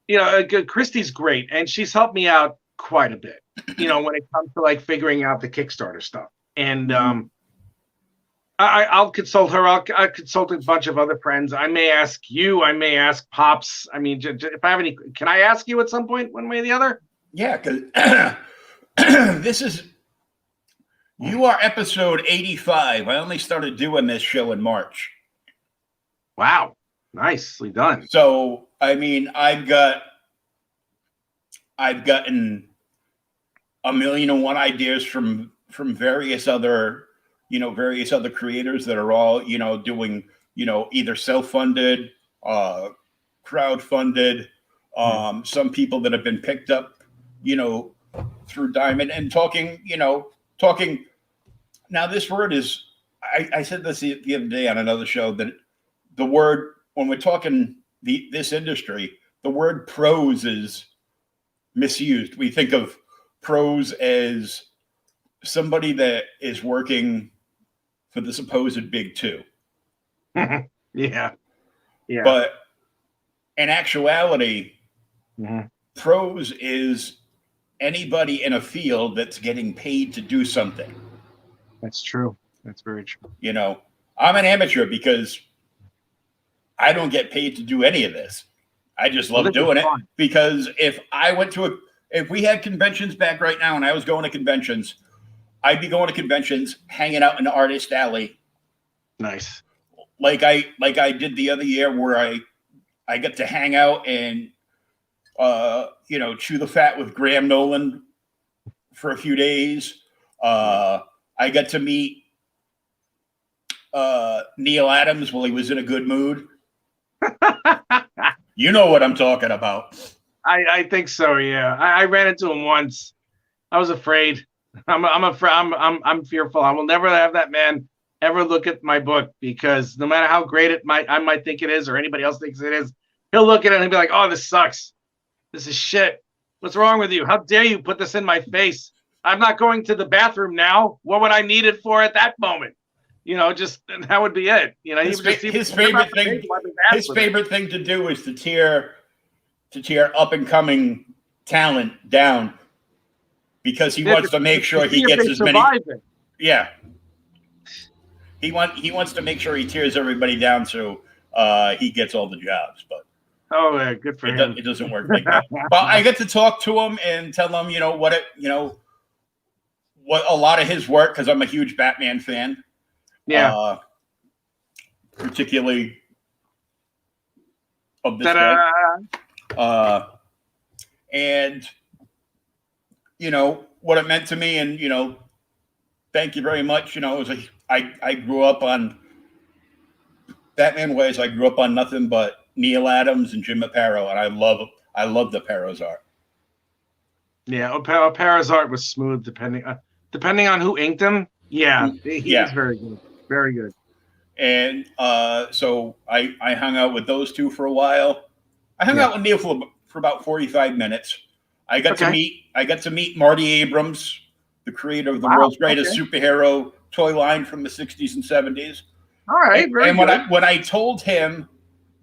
it's Christy's great, and she's helped me out quite a bit. When it comes to like figuring out the Kickstarter stuff, and I'll consult her. I'll consult a bunch of other friends. I may ask you. I may ask Pops. I mean, if I have any, can I ask you at some point, one way or the other? Yeah, because you are episode 85. I only started doing this show in March. Wow, nicely done. So I mean, I've gotten 1,000,001 ideas from various other creators that are all doing either self-funded, crowd-funded, some people that have been picked up through Diamond, and talking. Now this word is, I said this the other day on another show, that the word, when we're talking this industry, the word pros is misused. We think of pros as somebody that is working for the supposed big two. Yeah. But in actuality, pros is anybody in a field that's getting paid to do something. That's true. That's very true. I'm an amateur because I don't get paid to do any of this. I just love doing it, because if we had conventions back right now and I was going to conventions, I'd be going to conventions, hanging out in the artist alley. Nice. Like I did the other year, where I got to hang out and chew the fat with Graham Nolan for a few days. I got to meet Neil Adams while he was in a good mood. You know what I'm talking about. I think so. Yeah, I ran into him once. I was afraid. I'm fearful. I will never have that man ever look at my book, because no matter how great I might think it is, or anybody else thinks it is, he'll look at it and be like, "Oh, this sucks. This is shit. What's wrong with you? How dare you put this in my face? I'm not going to the bathroom now. What would I need it for at that moment?" Just that would be it. His favorite thing to do is to tear up and coming talent down, because he wants to make sure he gets as many. Yeah, he wants to make sure he tears everybody down, so he gets all the jobs. But good for him. It doesn't work like that. But I get to talk to him and tell him, what a lot of his work, because I'm a huge Batman fan. Yeah. Particularly of this guy. and what it meant to me, and thank you very much. I grew up on Batman Ways. I grew up on nothing but Neil Adams and Jim Aparo, and I love the Paro's art. Yeah, Apara's art was smooth, depending on who inked him. Yeah, he was very good, very good. And so I hung out with those two for a while. I hung out with Neil for about 45 minutes. I got to meet Marty Abrams, the creator of the world's greatest superhero toy line from the 60s and 70s. All right, and when I told him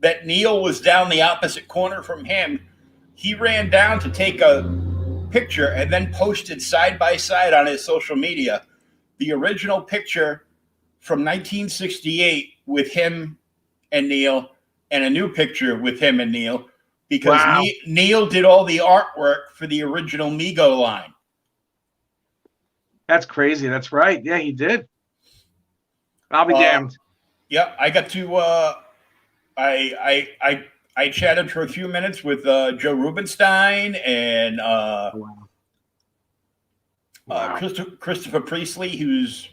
that Neil was down the opposite corner from him, he ran down to take a picture and then posted side by side on his social media the original picture from 1968 with him and Neil, and a new picture with him and Neil, because Neil did all the artwork for the original Mego line. That's crazy. That's right. Yeah, he did. I'll be damned. Yeah, I got to. I chatted for a few minutes with Joe Rubenstein and Christopher Priestley, who's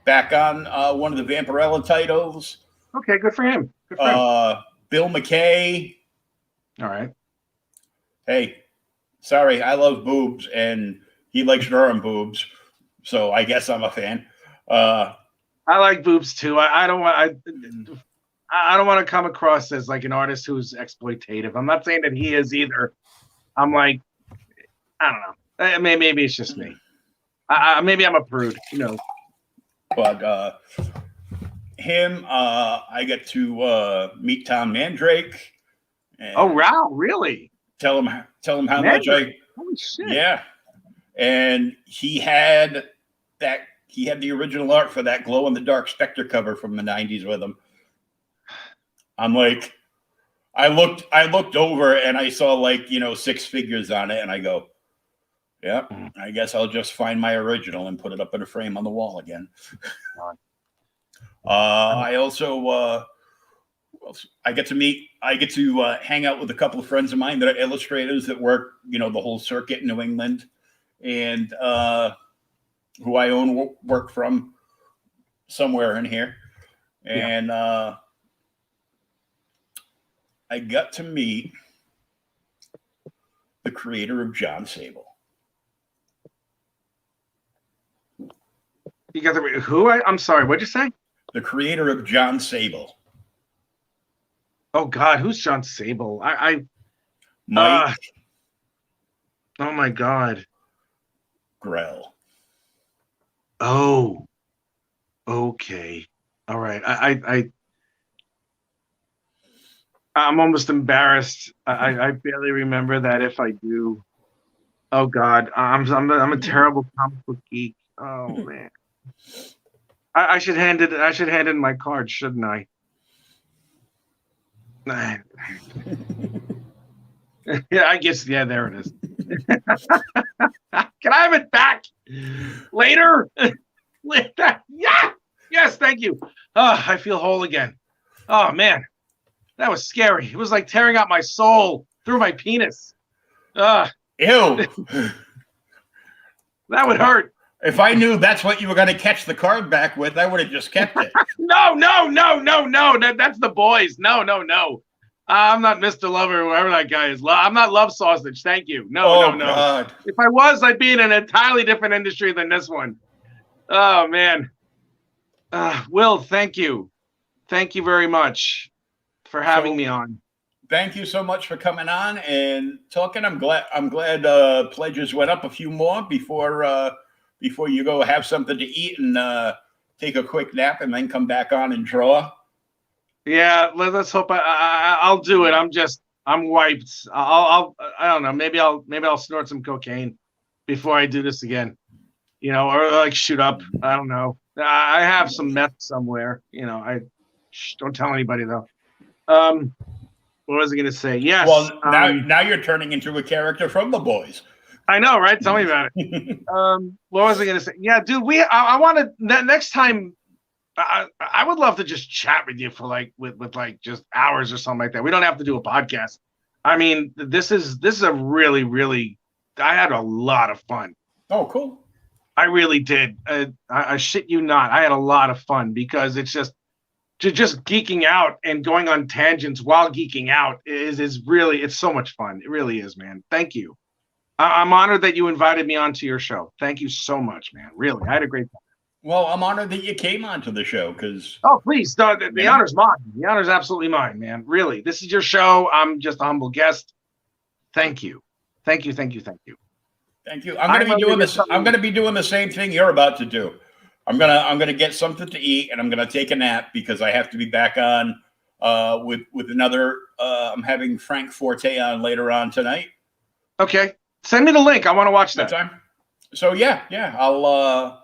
back on one of the Vampirella titles. Okay, good for him. Good for him. Bill McKay. All right. Hey, sorry, I love boobs, and he likes drawing boobs, so I guess I'm a fan. I like boobs too. I don't want to come across as like an artist who's exploitative. I'm not saying that he is either. I'm like, I don't know. Maybe it's just me. Maybe I'm a prude. But him, I get to meet Tom Mandrake. Oh wow, really? Tell him how much I. Holy shit! Yeah, and he had the original art for that glow in the dark Spectre cover from the '90s with him. I'm like, I looked over and I saw like 6 figures on it, and I go, yeah, I guess I'll just find my original and put it up in a frame on the wall again. I also I get to hang out with a couple of friends of mine that are illustrators that work the whole circuit in New England, and who I own work from somewhere in here. And I got to meet the creator of John Sable. You got the who? I'm sorry. What'd you say? The creator of John Sable. Oh God, who's John Sable? Mike. Oh my God. Grell. Oh. Okay. All right. I'm almost embarrassed. I barely remember that. If I do, oh God, I'm a terrible comic book geek. Oh man. I should hand in my card, shouldn't I? Yeah, I guess. Yeah, there it is. Can I have it back later? Yeah. Yes, thank you. Oh, I feel whole again. Oh man, that was scary. It was like tearing out my soul through my penis. Ew. That would hurt. If I knew that's what you were going to catch the card back with, I would have just kept it. No. That's the boys. No. I'm not Mr. Lover, whoever that guy is. I'm not Love Sausage. Thank you. No. God. If I was, I'd be in an entirely different industry than this one. Oh, man. Will, thank you. Thank you very much for having me on. Thank you so much for coming on and talking. I'm glad pledges went up a few more before you go have something to eat and take a quick nap and then come back on and draw. Yeah, let's hope I'll do it. I'm wiped. I don't know. Maybe I'll snort some cocaine before I do this again. Or like shoot up. I don't know. I have some meth somewhere. Don't tell anybody though. What was I going to say? Yes. Well, now you're turning into a character from The Boys. I know, right? Tell me about it. What was I going to say? Yeah, dude, I want to next time. I would love to just chat with you for with just hours or something like that. We don't have to do a podcast. I mean, this is a really, really. I had a lot of fun. Oh, cool. I really did. I shit you not. I had a lot of fun because it's just geeking out and going on tangents while geeking out is really, it's so much fun. It really is, man. Thank you. I'm honored that you invited me onto your show. Thank you so much, man. Really, I had a great time. Well, I'm honored that you came onto the show because. Oh, please, the honor's mine. The honor's absolutely mine, man. Really, this is your show. I'm just a humble guest. Thank you, thank you, thank you, thank you. Thank you. I'm going to be doing this. I'm going to be doing the same thing you're about to do. I'm gonna get something to eat and I'm gonna take a nap because I have to be back on with another. I'm having Frank Forte on later on tonight. Okay, send me the link. I want to watch that. Time. So yeah, I'll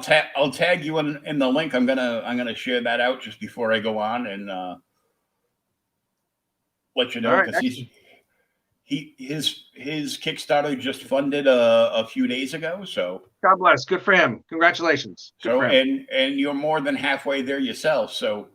tag you in the link. I'm gonna share that out just before I go on and let you know because his Kickstarter just funded a few days ago. So God bless. Good for him. Congratulations. Good for him. And you're more than halfway there yourself. So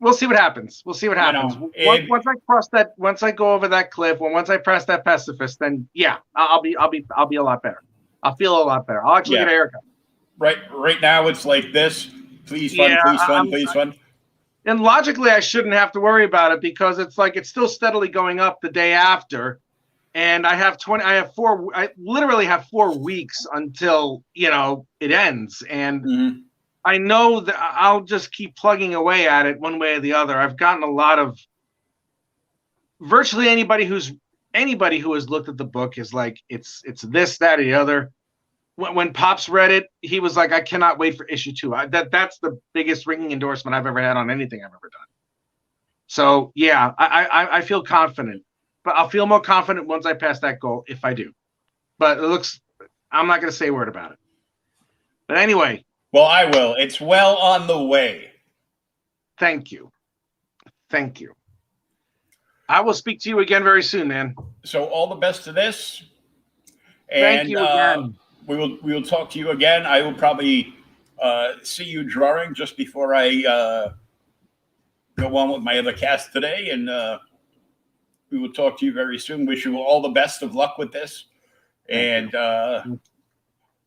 we'll see what happens. We'll see what happens. Once I cross that, once I go over that cliff, once I press that pacifist, then yeah, I'll be a lot better. I'll feel a lot better. I'll actually get a haircut. Right now it's like this. Please fund, please fund, please fund. And logically, I shouldn't have to worry about it because it's like it's still steadily going up the day after, and I literally have 4 weeks until it ends, and I know that I'll just keep plugging away at it one way or the other. I've gotten a lot of virtually anybody who has looked at the book is like it's this, that, or the other. When Pops read it, he was like, I cannot wait for issue 2. That's the biggest ringing endorsement I've ever had on anything I've ever done. So yeah, I feel confident, but I'll feel more confident once I pass that goal if I do. But I'm not going to say a word about it. But anyway. Well, I will. It's well on the way. Thank you. Thank you. I will speak to you again very soon, man. So all the best to this. And, thank you again. We will talk to you again. I will probably see you drawing just before I go on with my other cast today, and we will talk to you very soon. Wish you all the best of luck with this, and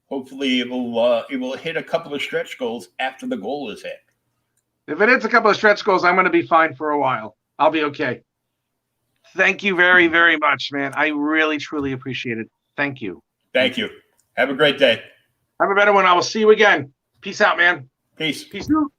hopefully it will hit a couple of stretch goals after the goal is hit. If it hits a couple of stretch goals, I'm going to be fine for a while. I'll be okay. Thank you very, very much, man. I really, truly appreciate it. Thank you. Thank you. Have a great day. Have a better one. I will see you again. Peace out, man. Peace. Peace out.